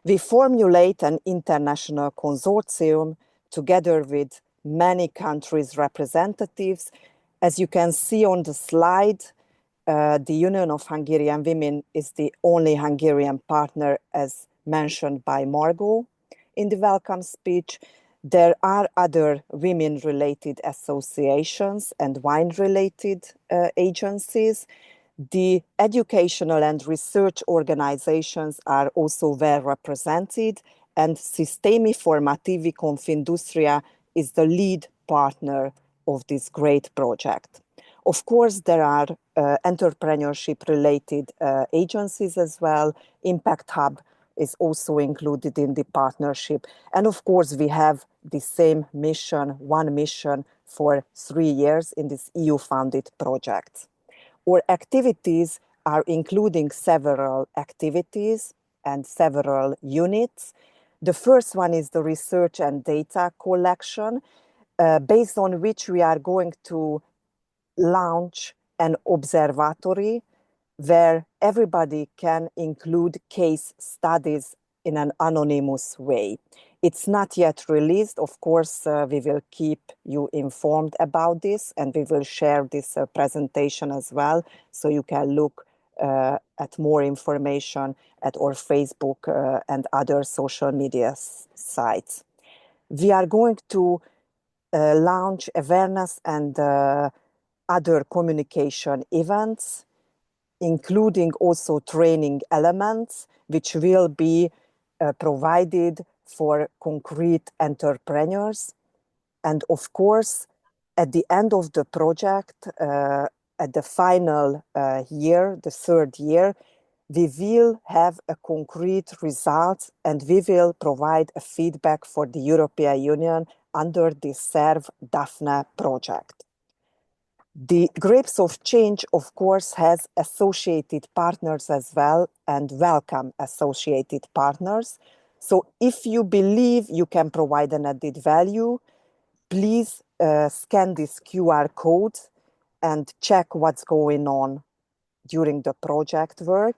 We formulate an international consortium together with many countries' representatives. As you can see on the slide, the Union of Hungarian Women is the only Hungarian partner, as mentioned by Margot in the welcome speech. There are other women-related associations and wine-related agencies. The educational and research organizations are also well represented, and Sistemi Formativi Confindustria is the lead partner of this great project. Of course, there are entrepreneurship-related agencies as well. Impact Hub is also included in the partnership. And of course, we have the same mission, one mission for 3 years in this EU-funded project. Our activities are including several activities and several units. The first one is the research and data collection, based on which we are going to launch an observatory where everybody can include case studies in an anonymous way. It's not yet released. Of course, we will keep you informed about this, and we will share this presentation as well, so you can look at more information at our Facebook and other social media sites. We are going to launch awareness and other communication events, including also training elements, which will be provided for concrete entrepreneurs. And of course, at the end of the project, at the final year, the third year, we will have a concrete result, and we will provide a feedback for the European Union under the SERV Daphne project. The Grapes of Change, of course, has associated partners as well, and welcome associated partners. So if you believe you can provide an added value, please scan this QR code and check what's going on during the project work,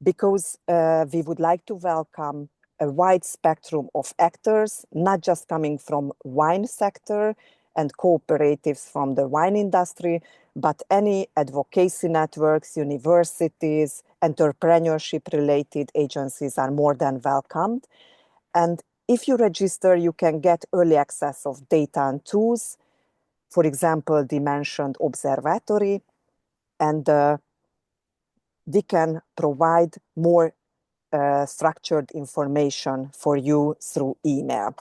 because we would like to welcome a wide spectrum of actors, not just coming from wine sector and cooperatives from the wine industry, but any advocacy networks, universities, entrepreneurship-related agencies are more than welcomed. And if you register, you can get early access of data and tools, for example, the mentioned observatory, and we can provide more structured information for you through email.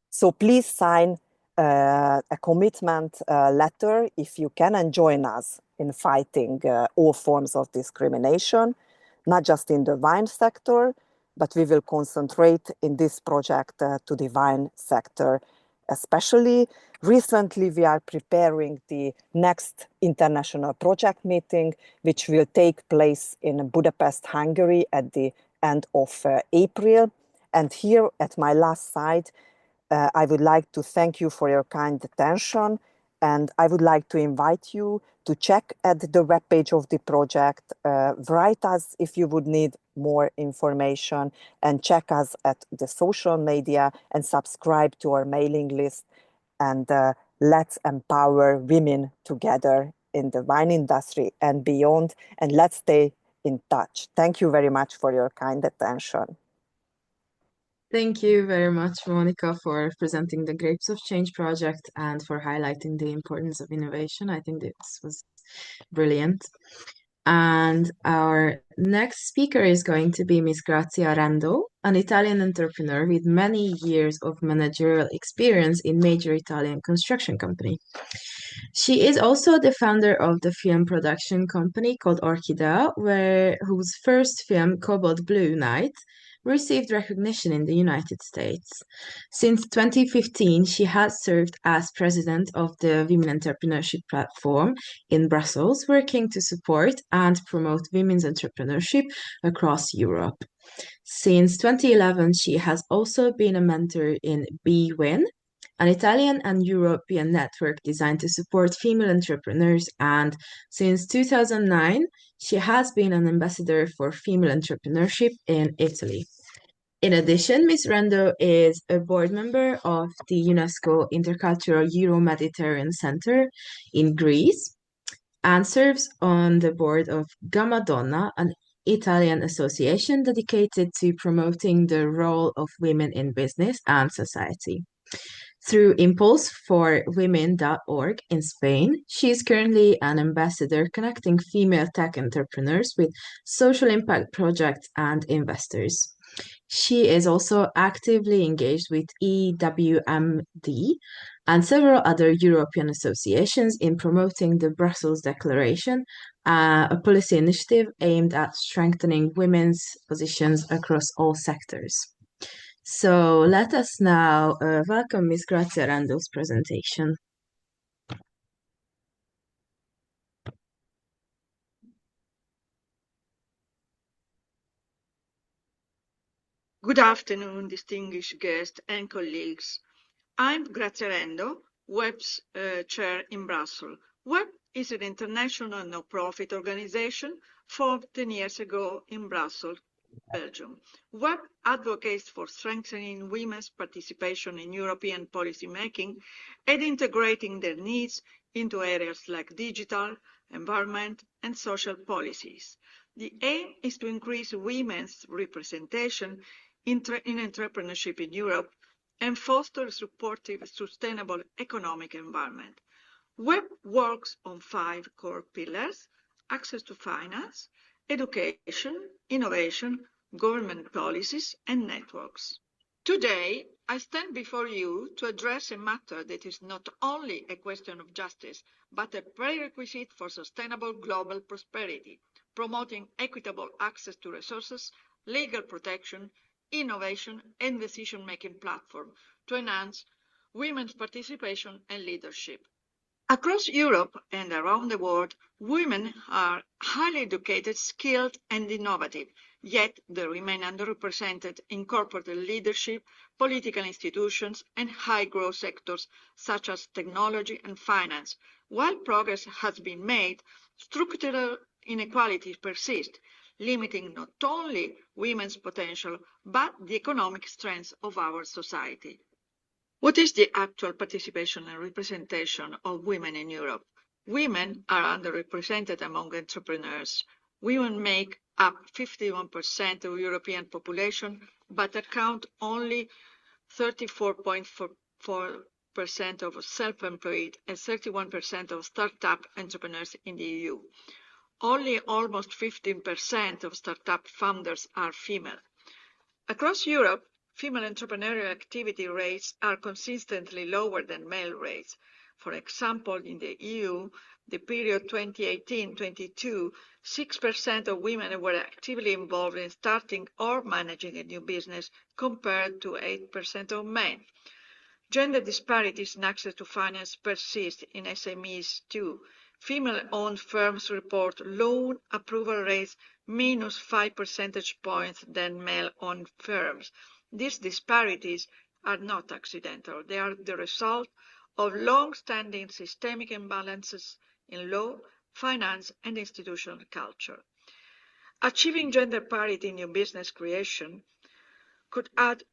So please sign a commitment letter if you can, and join us in fighting all forms of discrimination, not just in the wine sector, but we will concentrate in this project to the wine sector especially. Recently, we are preparing the next international project meeting, which will take place in Budapest, Hungary at the end of April. And here at my last slide, I would like to thank you for your kind attention, and I would like to invite you to check at the webpage of the project, write us if you would need more information, and check us at the social media and subscribe to our mailing list. And let's empower women together in the wine industry and beyond, and let's stay in touch. Thank you very much for your kind attention. Thank you very much, Monica, for presenting the Grapes of Change project and for highlighting the importance of innovation. I think this was brilliant. And our next speaker is going to be Miss Grazia Rando, an Italian entrepreneur with many years of managerial experience in major Italian construction company. She is also the founder of the film production company called Orchidea, whose first film, Cobalt Blue Night, received recognition in the United States. Since 2015, she has served as president of the Women Entrepreneurship Platform in Brussels, working to support and promote women's entrepreneurship across Europe. Since 2011, she has also been a mentor in BWIN, an Italian and European network designed to support female entrepreneurs, and since 2009, she has been an ambassador for female entrepreneurship in Italy. In addition, Ms. Rando is a board member of the UNESCO Intercultural Euro-Mediterranean Center in Greece and serves on the board of Gamma Donna, an Italian association dedicated to promoting the role of women in business and society. Through impulseforwomen.org in Spain, she is currently an ambassador connecting female tech entrepreneurs with social impact projects and investors. She is also actively engaged with EWMD and several other European associations in promoting the Brussels Declaration, a policy initiative aimed at strengthening women's positions across all sectors. So let us now welcome Ms. Grazia Randall's presentation. Good afternoon, distinguished guests and colleagues. I'm Grazia Rendo, WEB's chair in Brussels. WEB is an international non-profit organization formed 10 years ago in Brussels, Belgium. WEB advocates for strengthening women's participation in European policy making and integrating their needs into areas like digital, environment, and social policies. The aim is to increase women's representation in entrepreneurship in Europe and foster a supportive, sustainable economic environment. WEB works on 5 core pillars: access to finance, education, innovation, government policies, and networks. Today, I stand before you to address a matter that is not only a question of justice, but a prerequisite for sustainable global prosperity, promoting equitable access to resources, legal protection, innovation, and decision-making platform to enhance women's participation and leadership. Across Europe and around the world, women are highly educated, skilled, and innovative, yet they remain underrepresented in corporate leadership, political institutions, and high-growth sectors such as technology and finance. While progress has been made, structural inequalities persist, limiting not only women's potential, but the economic strength of our society. What is the actual participation and representation of women in Europe? Women are underrepresented among entrepreneurs. Women make up 51% of European population, but account only 34.4% of self-employed and 31% of startup entrepreneurs in the EU. Only almost 15% of startup founders are female. Across Europe, female entrepreneurial activity rates are consistently lower than male rates. For example, in the EU, the period 2018-22, 6% of women were actively involved in starting or managing a new business compared to 8% of men. Gender disparities in access to finance persist in SMEs too. Female-owned firms report loan approval rates minus 5 percentage points than male-owned firms. These disparities are not accidental. They are the result of long-standing systemic imbalances in law, finance, and institutional culture. Achieving gender parity in new business creation could add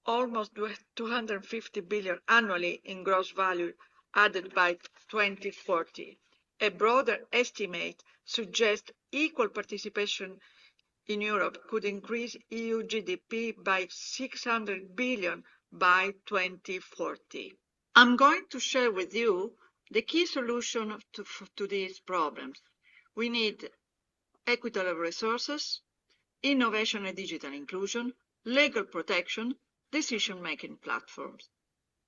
almost 250 billion annually in gross value added by 2040. A broader estimate suggests equal participation in Europe could increase EU GDP by 600 billion by 2040. I'm going to share with you the key solution to these problems. We need equitable resources, innovation and digital inclusion, legal protection, decision-making platforms.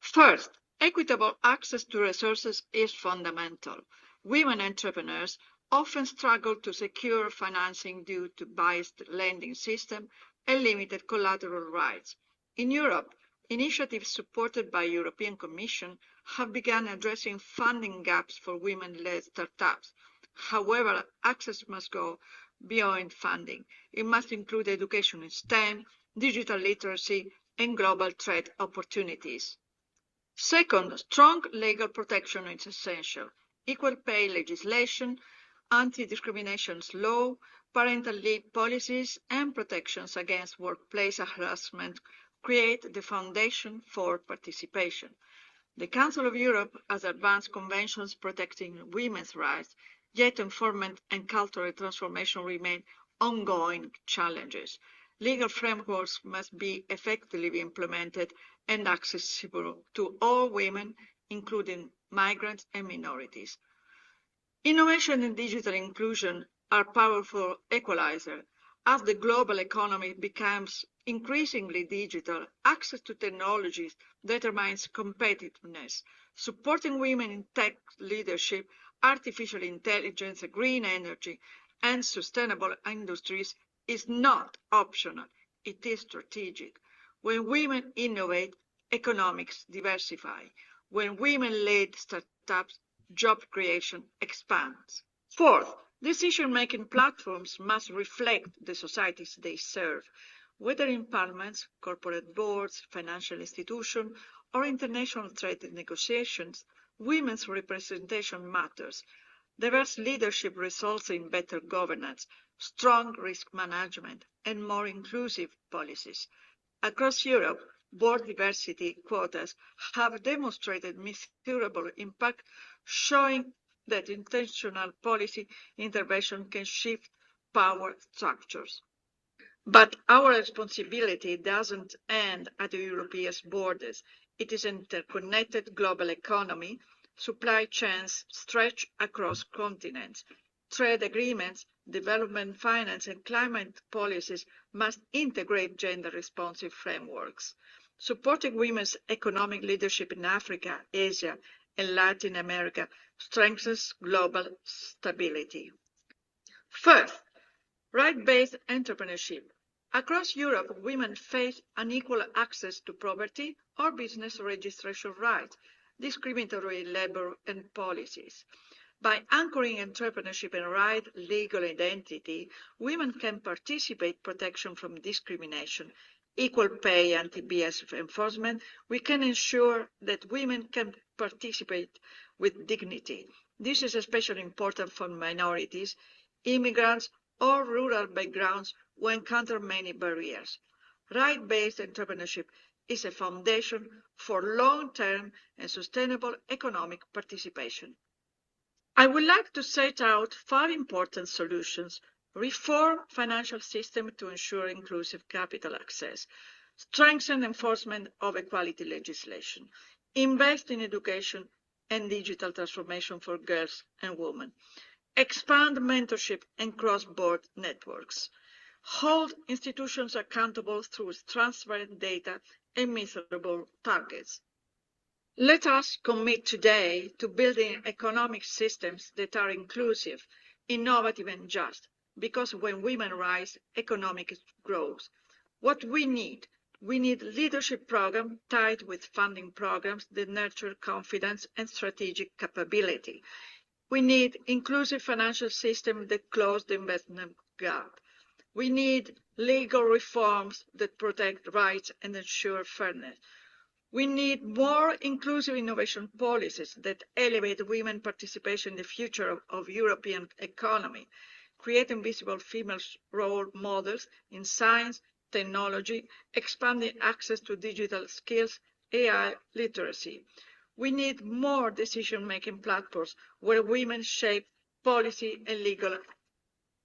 First, equitable access to resources is fundamental. Women entrepreneurs often struggle to secure financing due to biased lending system and limited collateral rights. In Europe, initiatives supported by the European Commission have begun addressing funding gaps for women-led startups. However, access must go beyond funding. It must include education in STEM, digital literacy, and global trade opportunities. Second, strong legal protection is essential. Equal pay legislation, anti-discrimination law, parental leave policies, and protections against workplace harassment create the foundation for participation. The Council of Europe has advanced conventions protecting women's rights, yet enforcement and cultural transformation remain ongoing challenges. Legal frameworks must be effectively implemented and accessible to all women, including migrants and minorities. Innovation and digital inclusion are powerful equalizers. As the global economy becomes increasingly digital, access to technologies determines competitiveness. Supporting women in tech leadership, artificial intelligence, green energy, and sustainable industries is not optional, it is strategic. When women innovate, economics diversify. When women lead startups, job creation expands. Fourth, decision-making platforms must reflect the societies they serve, whether in parliaments, corporate boards, financial institutions, or international trade negotiations. Women's representation matters. Diverse leadership results in better governance, strong risk management, and more inclusive policies. Across Europe, board diversity quotas have demonstrated measurable impact, showing that intentional policy intervention can shift power structures. But our responsibility doesn't end at the European borders. It is an interconnected global economy. Supply chains stretch across continents. Trade agreements, development finance, and climate policies must integrate gender-responsive frameworks. Supporting women's economic leadership in Africa, Asia, and Latin America strengthens global stability. First, right-based entrepreneurship. Across Europe, women face unequal access to property or business registration rights, discriminatory labor and policies. By anchoring entrepreneurship in right legal identity, women can participate protection from discrimination, equal pay, anti-bias enforcement. We can ensure that women can participate with dignity. This is especially important for minorities, immigrants, or rural backgrounds who encounter many barriers. Right-based entrepreneurship is a foundation for long-term and sustainable economic participation. I would like to set out 5 important solutions: reform financial system to ensure inclusive capital access, strengthen enforcement of equality legislation, invest in education and digital transformation for girls and women, expand mentorship and cross-border networks, hold institutions accountable through transparent data and measurable targets. Let us commit today to building economic systems that are inclusive, innovative, and just, because when women rise, economic growth. What we need leadership programs tied with funding programs that nurture confidence and strategic capability. We need inclusive financial systems that close the investment gap. We need legal reforms that protect rights and ensure fairness. We need more inclusive innovation policies that elevate women's participation in the future of European economy, creating visible female role models in science, technology, expanding access to digital skills, AI literacy. We need more decision-making platforms where women shape policy and legal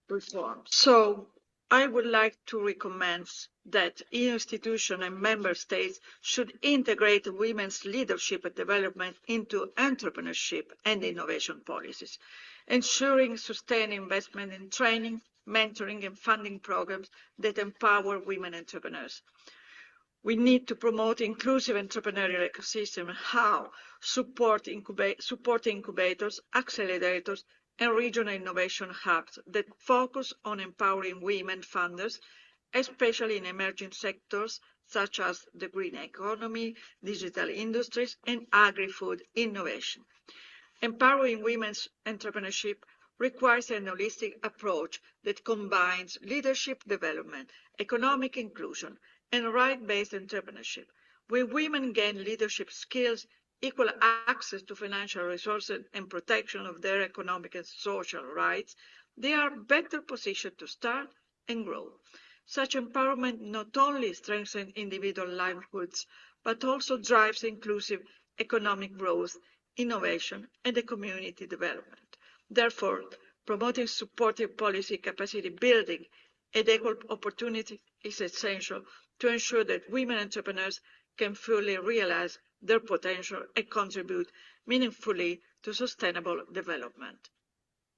reform. So I would like to recommend that EU institutions and member states should integrate women's leadership and development into entrepreneurship and innovation policies, ensuring sustained investment in training, mentoring, and funding programs that empower women entrepreneurs. We need to promote inclusive entrepreneurial ecosystem. How? Support incubators, accelerators, and regional innovation hubs that focus on empowering women funders, especially in emerging sectors such as the green economy, digital industries, and agri-food innovation. Empowering women's entrepreneurship requires a holistic approach that combines leadership development, economic inclusion, and right-based entrepreneurship. When women gain leadership skills, equal access to financial resources, and protection of their economic and social rights, they are better positioned to start and grow. Such empowerment not only strengthens individual livelihoods, but also drives inclusive economic growth, innovation, and community development. Therefore, Promoting supportive policy capacity building and equal opportunity is essential to ensure that women entrepreneurs can fully realize their potential and contribute meaningfully to sustainable development.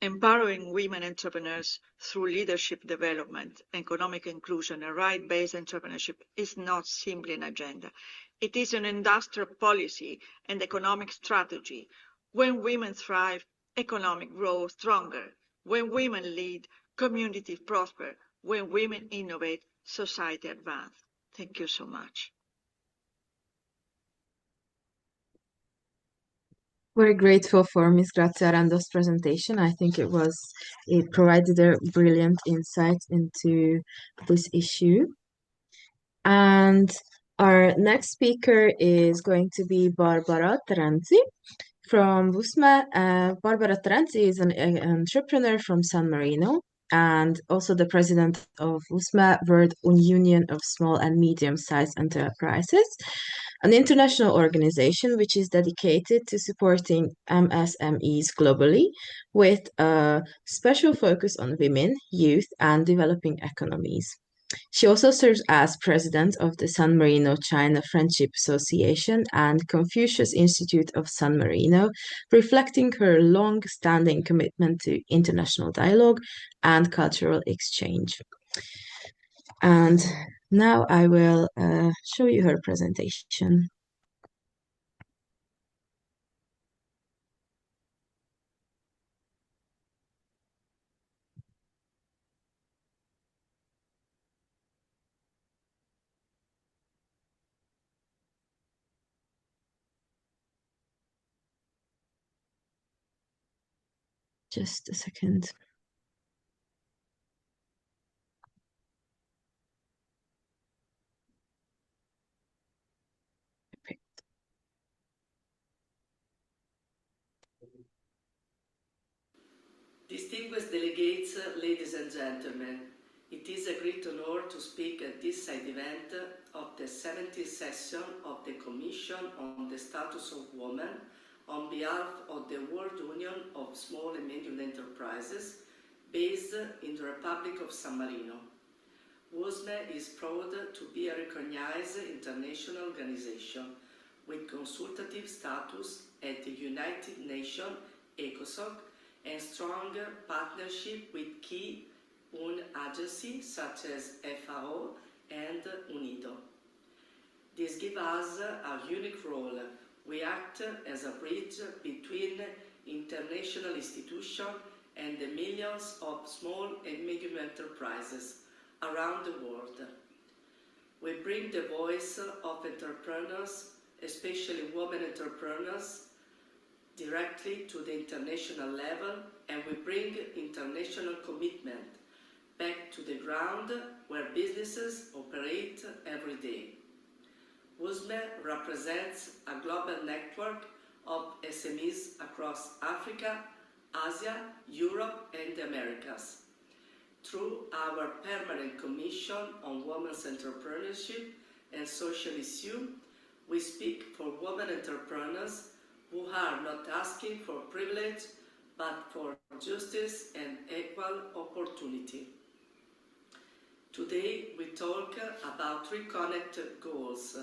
Empowering women entrepreneurs through leadership development, economic inclusion, and right-based entrepreneurship is not simply an agenda. It is an industrial policy and economic strategy. When women thrive, economic growth stronger. When women lead, communities prosper. When women innovate, society advance. Thank you so much. We're grateful for Ms. Grazia Arando's presentation. I think it provided a brilliant insight into this issue. And our next speaker is going to be Barbara Terenzi from WUSME. Barbara Terenzi is an entrepreneur from San Marino and also the president of WUSME, World Union of Small and Medium-Sized Enterprises, an international organization which is dedicated to supporting MSMEs globally with a special focus on women, youth, and developing economies. She also serves as president of the San Marino China Friendship Association and Confucius Institute of San Marino, reflecting her long-standing commitment to international dialogue and cultural exchange. And now I will show you her presentation. Just a second. Distinguished delegates, ladies and gentlemen, it is a great honor to speak at this side event of the 70th session of the Commission on the Status of Women on behalf of the World Union of Small and Medium Enterprises based in the Republic of San Marino. WUSME is proud to be a recognized international organization with consultative status at the United Nations ECOSOC and strong partnership with key UN agencies such as FAO and UNIDO. This gives us a unique role. We act as a bridge between international institutions and the millions of small and medium enterprises around the world. We bring the voice of entrepreneurs, especially women entrepreneurs, directly to the international level, and we bring international commitment back to the ground where businesses operate every day. WUSME represents a global network of SMEs across Africa, Asia, Europe, and the Americas. Through our Permanent Commission on Women's Entrepreneurship and Social Issues, we speak for women entrepreneurs who are not asking for privilege, but for justice and equal opportunity. Today, we talk about three connected goals: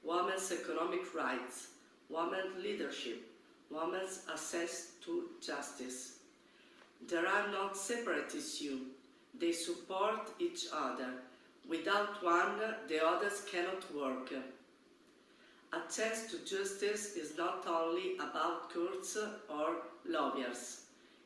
women's economic rights, women's leadership, women's access to justice. There are not separate issues. They support each other. Without one, the others cannot work. Access to justice is not only about courts or lawyers.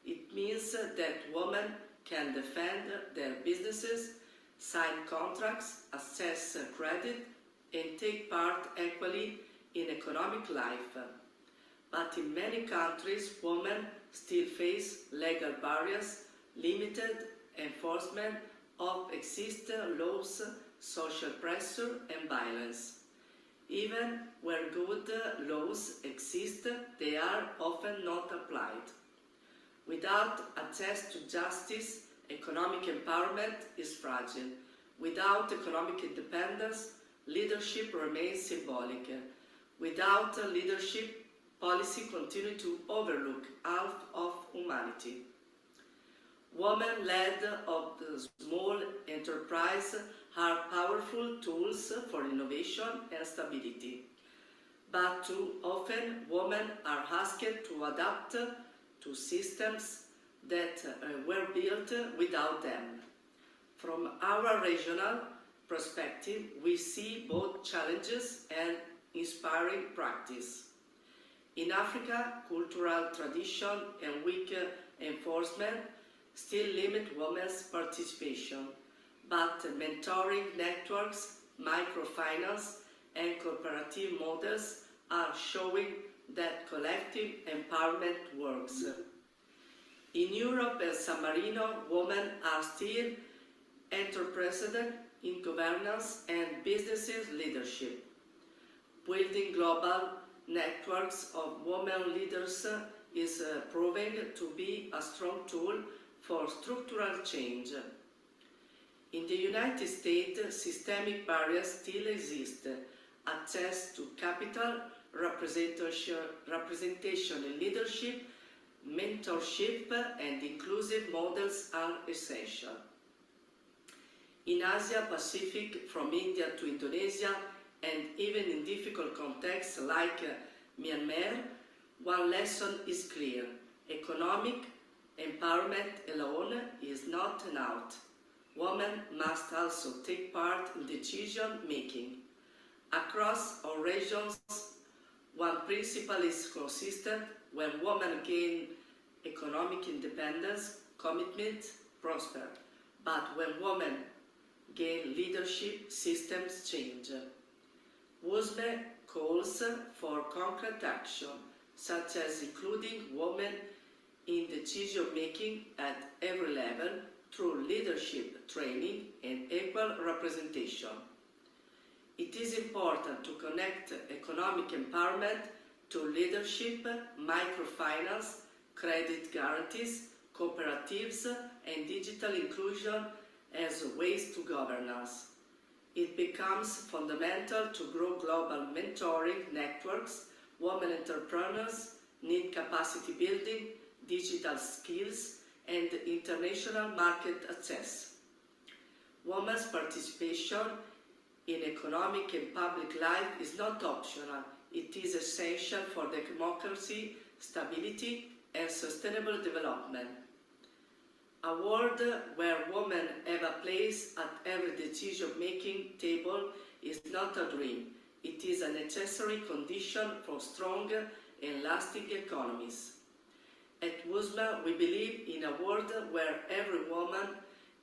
It means that women can defend their businesses, sign contracts, access credit, and take part equally in economic life. But in many countries, women still face legal barriers, limited enforcement of existing laws, social pressure, and violence. Even where good laws exist, they are often not applied. Without access to justice, economic empowerment is fragile. Without economic independence, leadership remains symbolic. Without leadership, policy continues to overlook half of humanity. Women-led of the small enterprise are powerful tools for innovation and stability. But too often women are asked to adapt to systems that were built without them. From our regional perspective, we see both challenges and inspiring practice. In Africa, cultural tradition and weak enforcement still limit women's participation, but mentoring networks, microfinance, and cooperative models are showing that collective empowerment works. In Europe and San Marino, women are still underrepresented in governance and business leadership. Building global networks of women leaders is proving to be a strong tool for structural change. In the United States, systemic barriers still exist. Access to capital, representation in leadership, mentorship, and inclusive models are essential. In Asia Pacific, from India to Indonesia, and even in difficult contexts like Myanmar, one lesson is clear: economic empowerment alone is not enough. Women must also take part in decision making. Across all regions, one principle is consistent: when women gain economic independence, commitment prosper. But when women gain leadership, systems change. WUSME calls for concrete action, such as including women in decision-making at every level through leadership training and equal representation. It is important to connect economic empowerment to leadership, microfinance, credit guarantees, cooperatives, and digital inclusion as ways to governance. It becomes fundamental to grow global mentoring networks. Women entrepreneurs need capacity building, digital skills, and international market access. Women's participation in economic and public life is not optional. It is essential for democracy, stability, and sustainable development. A world where women have a place at every decision-making table is not a dream. It is a necessary condition for strong and lasting economies. At WUSMA, we believe in a world where every woman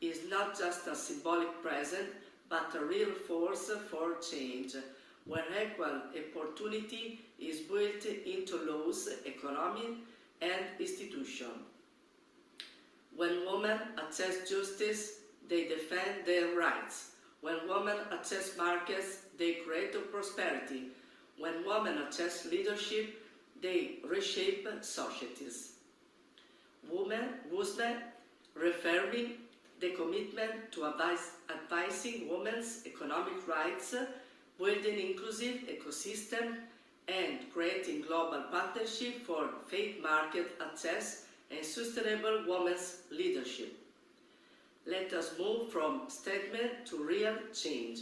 is not just a symbolic presence, but a real force for change, where equal opportunity is built into laws, economy, and institutions. When women access justice, they defend their rights. When women access markets, they create prosperity. When women access leadership, they reshape societies. Women, reaffirming the commitment to advancing women's economic rights, building inclusive ecosystem, and creating global partnership for fair market access and sustainable women's leadership. Let us move from statement to real change.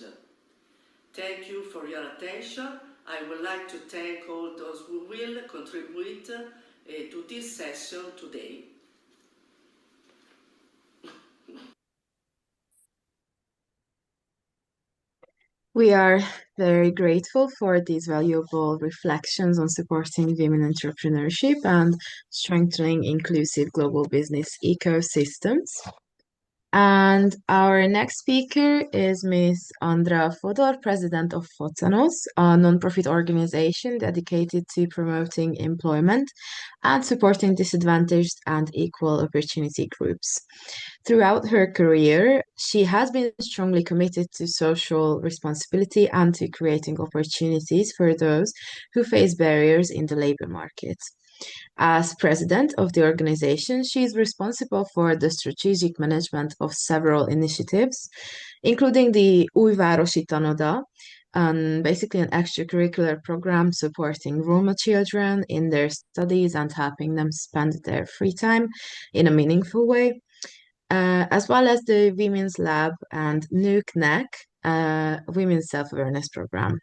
Thank you for your attention. I would like to thank all those who will contribute to this session today. We are very grateful for these valuable reflections on supporting women entrepreneurship and strengthening inclusive global business ecosystems. And our next speaker is Ms. Andra Fodor, President of Fotanos, a nonprofit organization dedicated to promoting employment and supporting disadvantaged and equal opportunity groups. Throughout her career, she has been strongly committed to social responsibility and to creating opportunities for those who face barriers in the labor market. As president of the organization, she is responsible for the strategic management of several initiatives, including the Új Városi Tanoda, basically an extracurricular program supporting Roma children in their studies and helping them spend their free time in a meaningful way. as well as the Women's Lab and NUC-NEC, Women's Self-Awareness Program.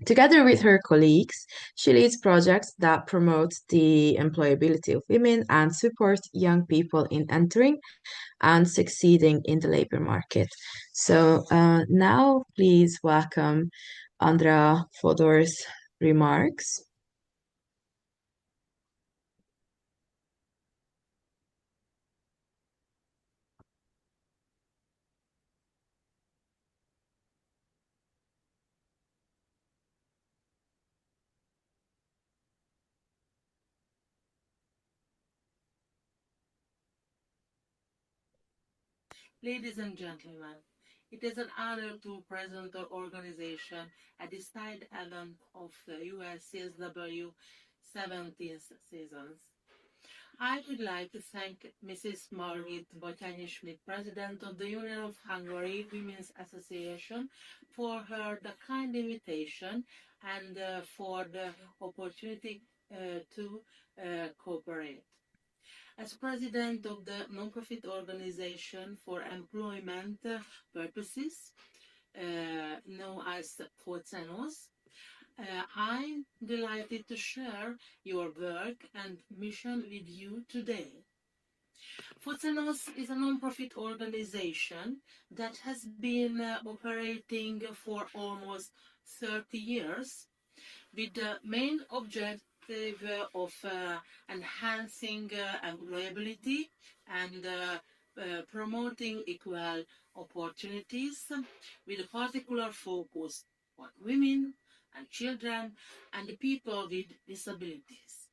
Together with her colleagues, she leads projects that promote the employability of women and support young people in entering and succeeding in the labor market. So now please welcome Andrea Fodor's remarks. Ladies and gentlemen, it is an honor to present our organization at this side event of the US CSW 70th seasons. I would like to thank Mrs. Margit Botányi-Schmidt, President of the Union of Hungary Women's Association, for the kind invitation and for the opportunity to cooperate. As president of the nonprofit organization for employment purposes, known as FOCENOS, I'm delighted to share your work and mission with you today. FOCENOS is a nonprofit organization that has been operating for almost 30 years with the main objective of enhancing employability and promoting equal opportunities with a particular focus on women and children and the people with disabilities.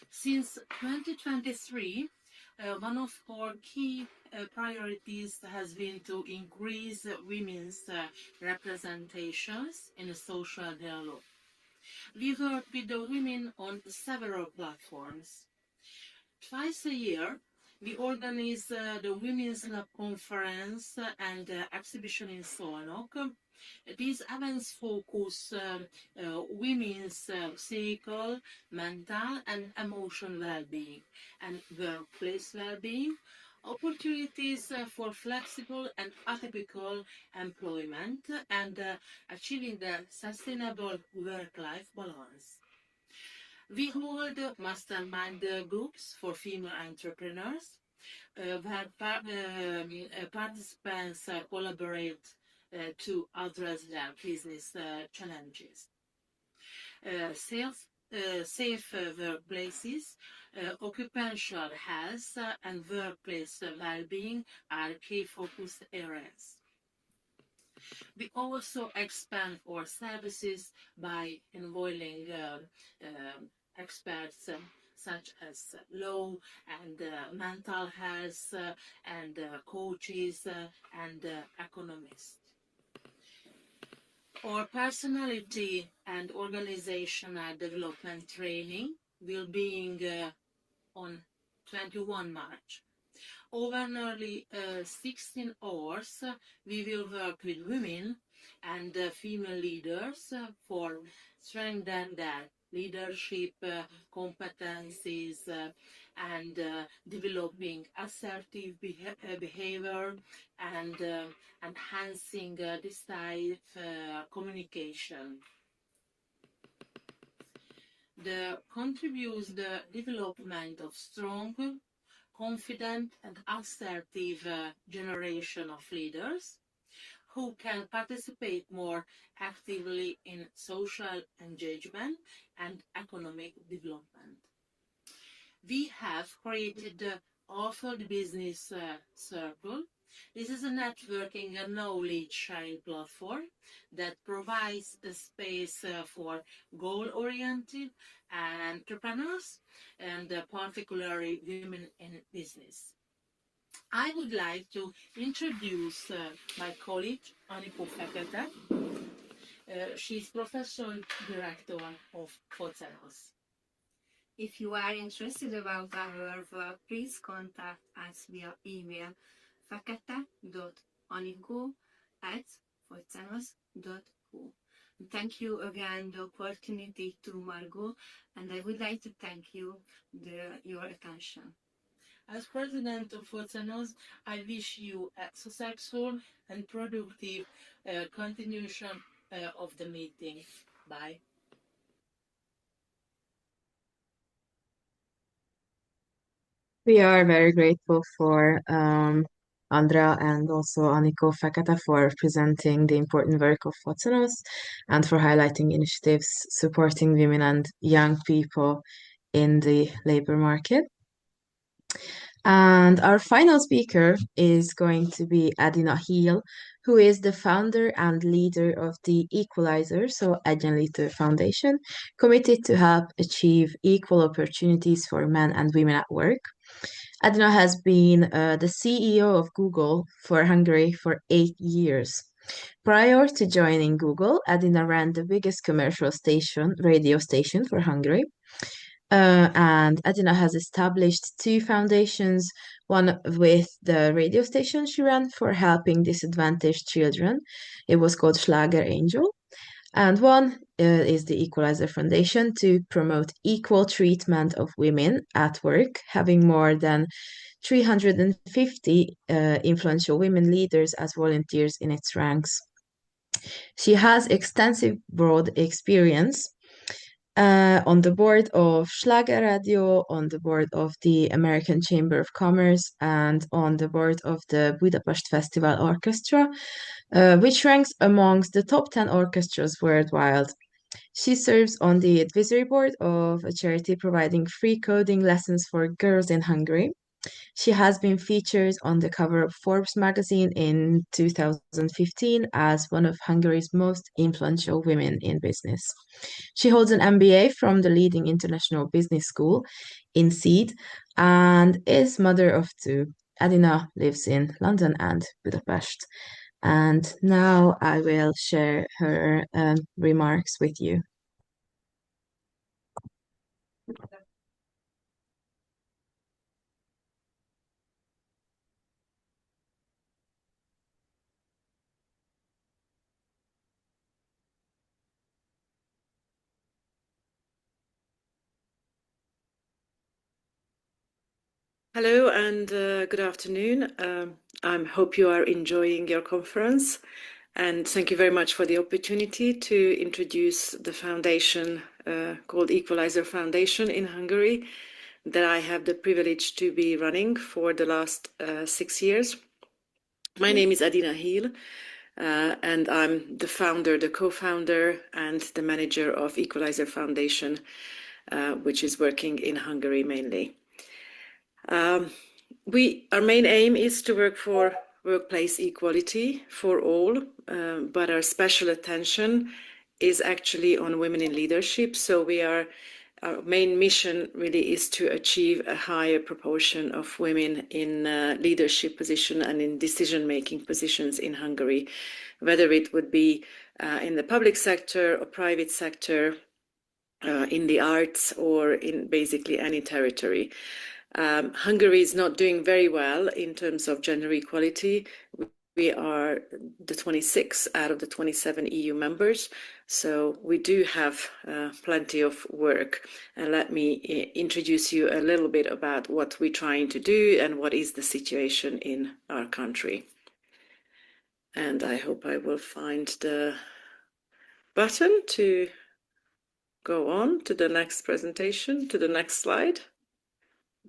Since 2023, one of our key priorities has been to increase women's representations in social dialogue. We work with the women on several platforms. Twice a year, we organize the Women's Lab Conference and exhibition in Szolnok. These events focus women's physical, mental, and emotional well-being and workplace well-being, opportunities for flexible and atypical employment, and achieving the sustainable work-life balance. We hold mastermind groups for female entrepreneurs where participants collaborate to address their business challenges. Safe workplaces, occupational health, and workplace well-being are key focus areas. We also expand our services by involving experts such as law and mental health and coaches and economists. Our personality and organizational development training will be on 21 March. Over nearly 16 hours, we will work with women and female leaders for strengthening their leadership competencies and developing assertive behavior and enhancing this type communication. The contributes the development of strong, confident and assertive generation of leaders who can participate more actively in social engagement and economic development. We have created the Offered Business Circle. This is a networking and knowledge sharing platform that provides a space for goal-oriented entrepreneurs and particularly women in business. I would like to introduce my colleague, Anikó Fekete. She's Professional Director of FOCENOS. If you are interested about our work, please contact us via email fekete.anikó@focenos.hu. Thank you again the opportunity to Margot, and I would like to thank you your attention. As president of Oceanos, I wish you a successful and productive continuation of the meeting. Bye. We are very grateful for Andra and also Aniko Fekete for presenting the important work of Focenos and for highlighting initiatives supporting women and young people in the labor market. And our final speaker is going to be Adina Hill, who is the founder and leader of the Equalizer, so Egyenlítő Foundation, committed to help achieve equal opportunities for men and women at work. Adina has been the CEO of Google for Hungary for 8 years. Prior to joining Google, Adina ran the biggest commercial radio station for Hungary. And Adina has established 2 foundations, one with the radio station she ran for helping disadvantaged children. It was called Schlager Angel. And one is the Equalizer Foundation to promote equal treatment of women at work, having more than 350 influential women leaders as volunteers in its ranks. She has extensive broad experience on the board of Schlager Radio, on the board of the American Chamber of Commerce, and on the board of the Budapest Festival Orchestra, which ranks amongst the top 10 orchestras worldwide. She serves on the advisory board of a charity providing free coding lessons for girls in Hungary. She has been featured on the cover of Forbes magazine in 2015 as one of Hungary's most influential women in business. She holds an MBA from the leading international business school in Seed and is mother of 2. Adina lives in London and Budapest. And now I will share her remarks with you. Hello and good afternoon. I hope you are enjoying your conference, and thank you very much for the opportunity to introduce the foundation called Equalizer Foundation in Hungary that I have the privilege to be running for the last 6 years. My name is Adina Hill, and I'm the founder, the co-founder, and the manager of Equalizer Foundation, which is working in Hungary mainly. Our main aim is to work for workplace equality for all, but our special attention is actually on women in leadership. So our main mission really is to achieve a higher proportion of women in leadership position and in decision-making positions in Hungary, whether it would be in the public sector or private sector, in the arts, or in basically any territory. Hungary is not doing very well in terms of gender equality. We are the 26th out of the 27 EU members, so we do have plenty of work. And let me introduce you a little bit about what we're trying to do and what is the situation in our country. And I hope I will find the button to go on to the next presentation, to the next slide.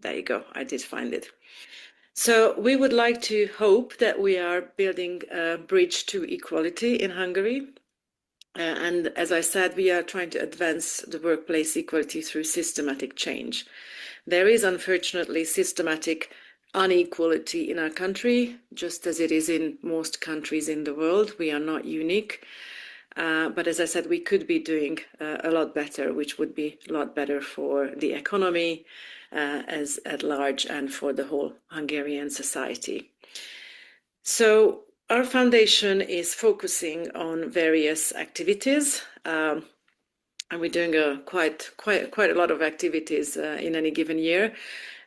There you go, I did find it. So we would like to hope that we are building a bridge to equality in Hungary. And as I said, we are trying to advance the workplace equality through systematic change. There is unfortunately systematic inequality in our country, just as it is in most countries in the world. We are not unique. But as I said, we could be doing a lot better, which would be a lot better for the economy as at large and for the whole Hungarian society. So our foundation is focusing on various activities, and we're doing quite a lot of activities in any given year.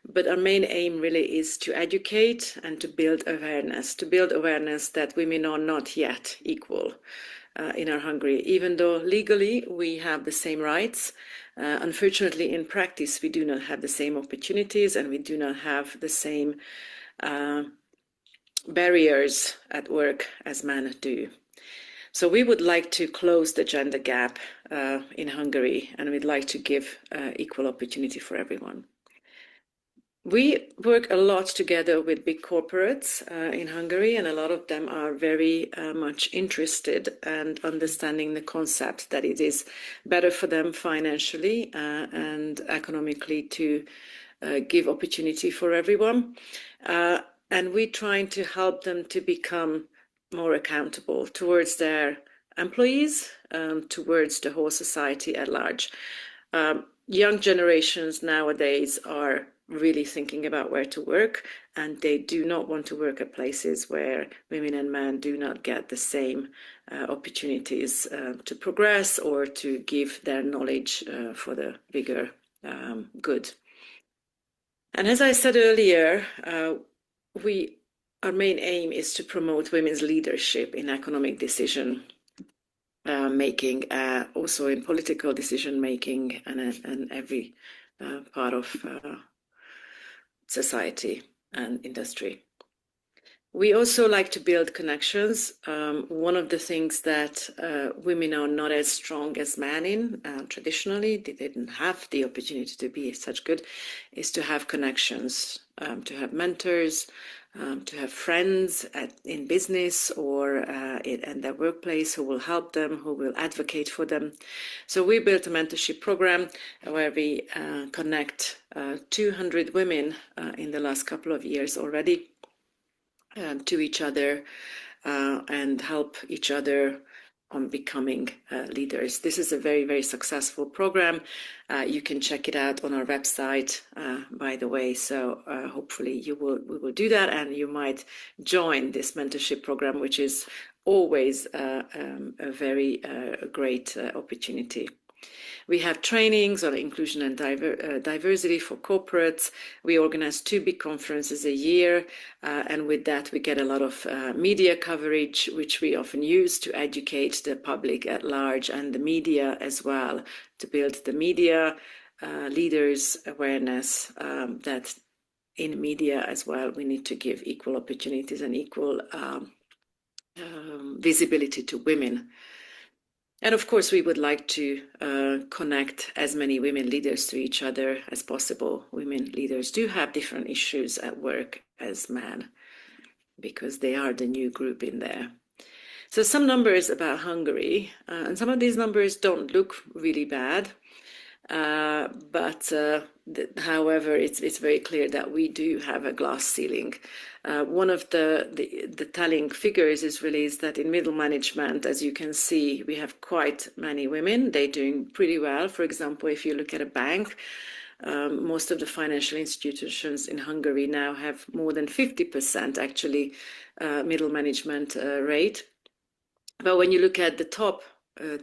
But our main aim really is to educate and to build awareness that women are not yet equal in our Hungary. Even though legally we have the same rights, Unfortunately, in practice, we do not have the same opportunities and we do not have the same barriers at work as men do. So we would like to close the gender gap in Hungary, and we'd like to give equal opportunity for everyone. We work a lot together with big corporates in Hungary, and a lot of them are very much interested and understanding the concept that it is better for them financially and economically to give opportunity for everyone. And we're trying to help them to become more accountable towards their employees, towards the whole society at large. Young generations nowadays are really thinking about where to work, and they do not want to work at places where women and men do not get the same opportunities to progress or to give their knowledge for the bigger good. And as I said earlier, our main aim is to promote women's leadership in economic decision making, also in political decision making, and every part of society and industry. We also like to build connections. One of the things that women are not as strong as men in, traditionally, they didn't have the opportunity to be such good, is to have connections, to have mentors, to have friends in business or in their workplace who will help them, who will advocate for them. So we built a mentorship program where we connect 200 women in the last couple of years already to each other and help each other on becoming leaders. This is a very, very successful program. You can check it out on our website, by the way. So hopefully we will do that, and you might join this mentorship program, which is always a very great opportunity. We have trainings on inclusion and diversity for corporates. We organize 2 big conferences a year, and with that we get a lot of media coverage, which we often use to educate the public at large and the media as well, to build the media leaders' awareness that in media as well we need to give equal opportunities and equal visibility to women. And of course, we would like to connect as many women leaders to each other as possible. Women leaders do have different issues at work as men, because they are the new group in there. So some numbers about Hungary, and some of these numbers don't look really bad. However, it's very clear that we do have a glass ceiling. One of the telling figures is released that in middle management, as you can see, we have quite many women. They're doing pretty well. For example, if you look at a bank, most of the financial institutions in Hungary now have more than 50% actually middle management rate. But when you look at the top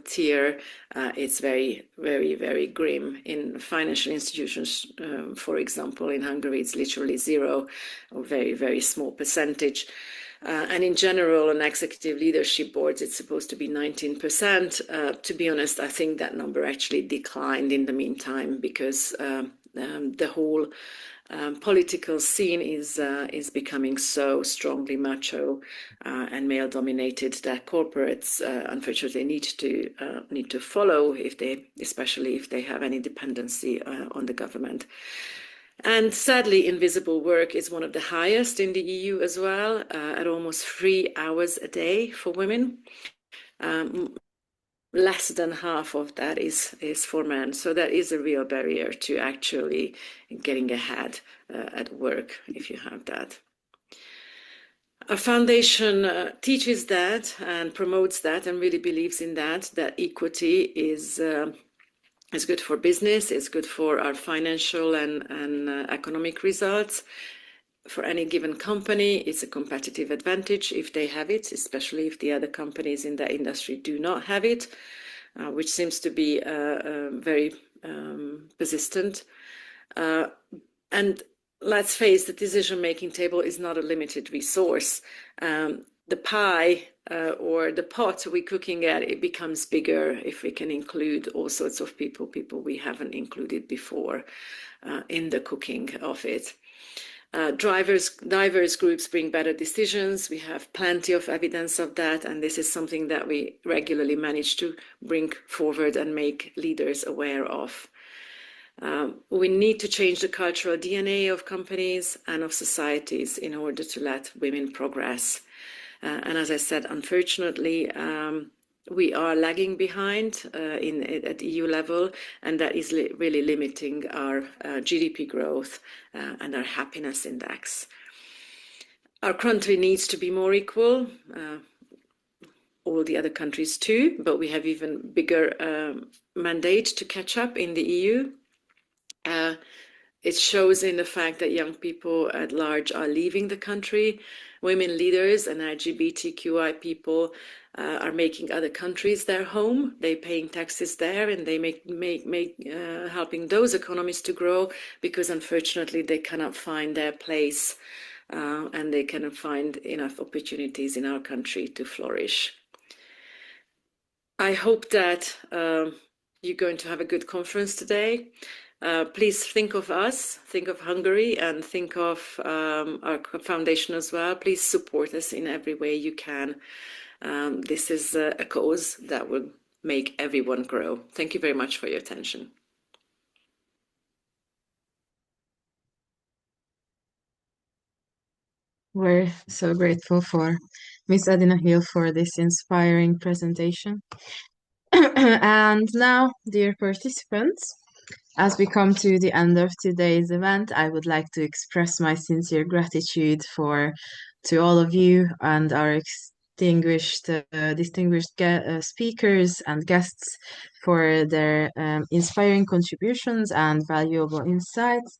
tier, it's very, very, very grim. In financial institutions, for example, in Hungary, it's literally 0 or very, very small percentage. And in general, on executive leadership boards, it's supposed to be 19%. To be honest, I think that number actually declined in the meantime, because the whole political scene is becoming so strongly macho and male-dominated that corporates, unfortunately, need to follow, especially if they have any dependency on the government. And sadly, invisible work is one of the highest in the EU as well, at almost 3 hours a day for women. Less than half of that is for men. So that is a real barrier to actually getting ahead at work if you have that. Our foundation teaches that and promotes that and really believes in that equity is good for business, it's good for our financial and economic results. For any given company, it's a competitive advantage if they have it, especially if the other companies in that industry do not have it, which seems to be very persistent. And let's face, the decision-making table is not a limited resource. the pie or the pot we're cooking at, it becomes bigger if we can include all sorts of people we haven't included before in the cooking of it. Diverse groups bring better decisions. We have plenty of evidence of that, and this is something that we regularly manage to bring forward and make leaders aware of. We need to change the cultural DNA of companies and of societies in order to let women progress. And as I said, unfortunately, we are lagging behind at EU level, and that is really limiting our GDP growth and our happiness index. Our country needs to be more equal, all the other countries too, but we have even bigger mandate to catch up in the EU. It shows in the fact that young people at large are leaving the country. Women leaders and LGBTQI people are making other countries their home. They're paying taxes there, and they make helping those economies to grow, because unfortunately they cannot find their place and they cannot find enough opportunities in our country to flourish. I hope that you're going to have a good conference today. Please think of us, think of Hungary, and think of our foundation as well. Please support us in every way you can. This is a cause that will make everyone grow. Thank you very much for your attention. We're so grateful for Miss Edina Hill for this inspiring presentation. And now, dear participants, as we come to the end of today's event, I would like to express my sincere gratitude to all of you and our distinguished speakers and guests for their inspiring contributions and valuable insights.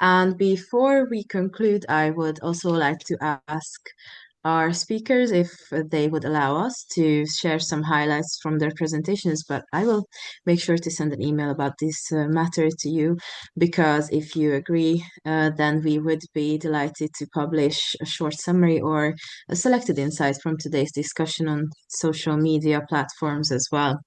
And before we conclude, I would also like to ask our speakers if they would allow us to share some highlights from their presentations, but I will make sure to send an email about this matter to you, because if you agree, then we would be delighted to publish a short summary or a selected insight from today's discussion on social media platforms as well.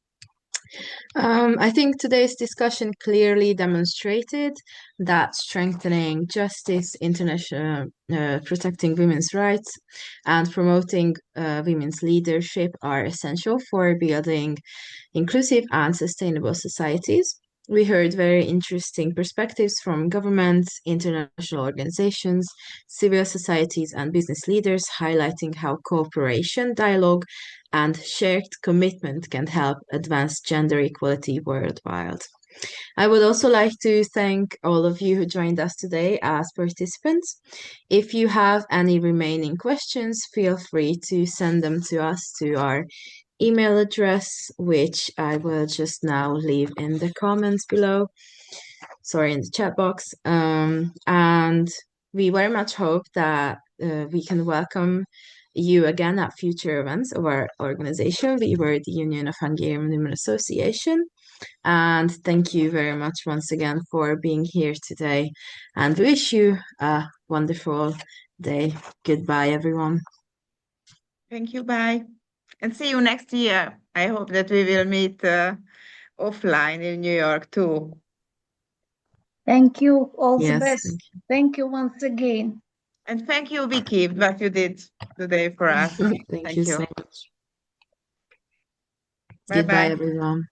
I think today's discussion clearly demonstrated that strengthening justice, international, protecting women's rights, and promoting women's leadership are essential for building inclusive and sustainable societies. We heard very interesting perspectives from governments, international organizations, civil societies, and business leaders, highlighting how cooperation, dialogue, and shared commitment can help advance gender equality worldwide. I would also like to thank all of you who joined us today as participants. If you have any remaining questions, feel free to send them to us to our email address, which I will just now leave in the comments below. Sorry, in the chat box. And we very much hope that we can welcome you again at future events of our organization. We were the Union of Hungarian Women Association. And thank you very much once again for being here today. And we wish you a wonderful day. Goodbye, everyone. Thank you. Bye. And see you next year. I hope that we will meet offline in New York too. Thank you. All the Yes, best. Thank you once again. And thank you, Vicky, what you did today for us. Thank you so much. Bye-bye. Goodbye, everyone.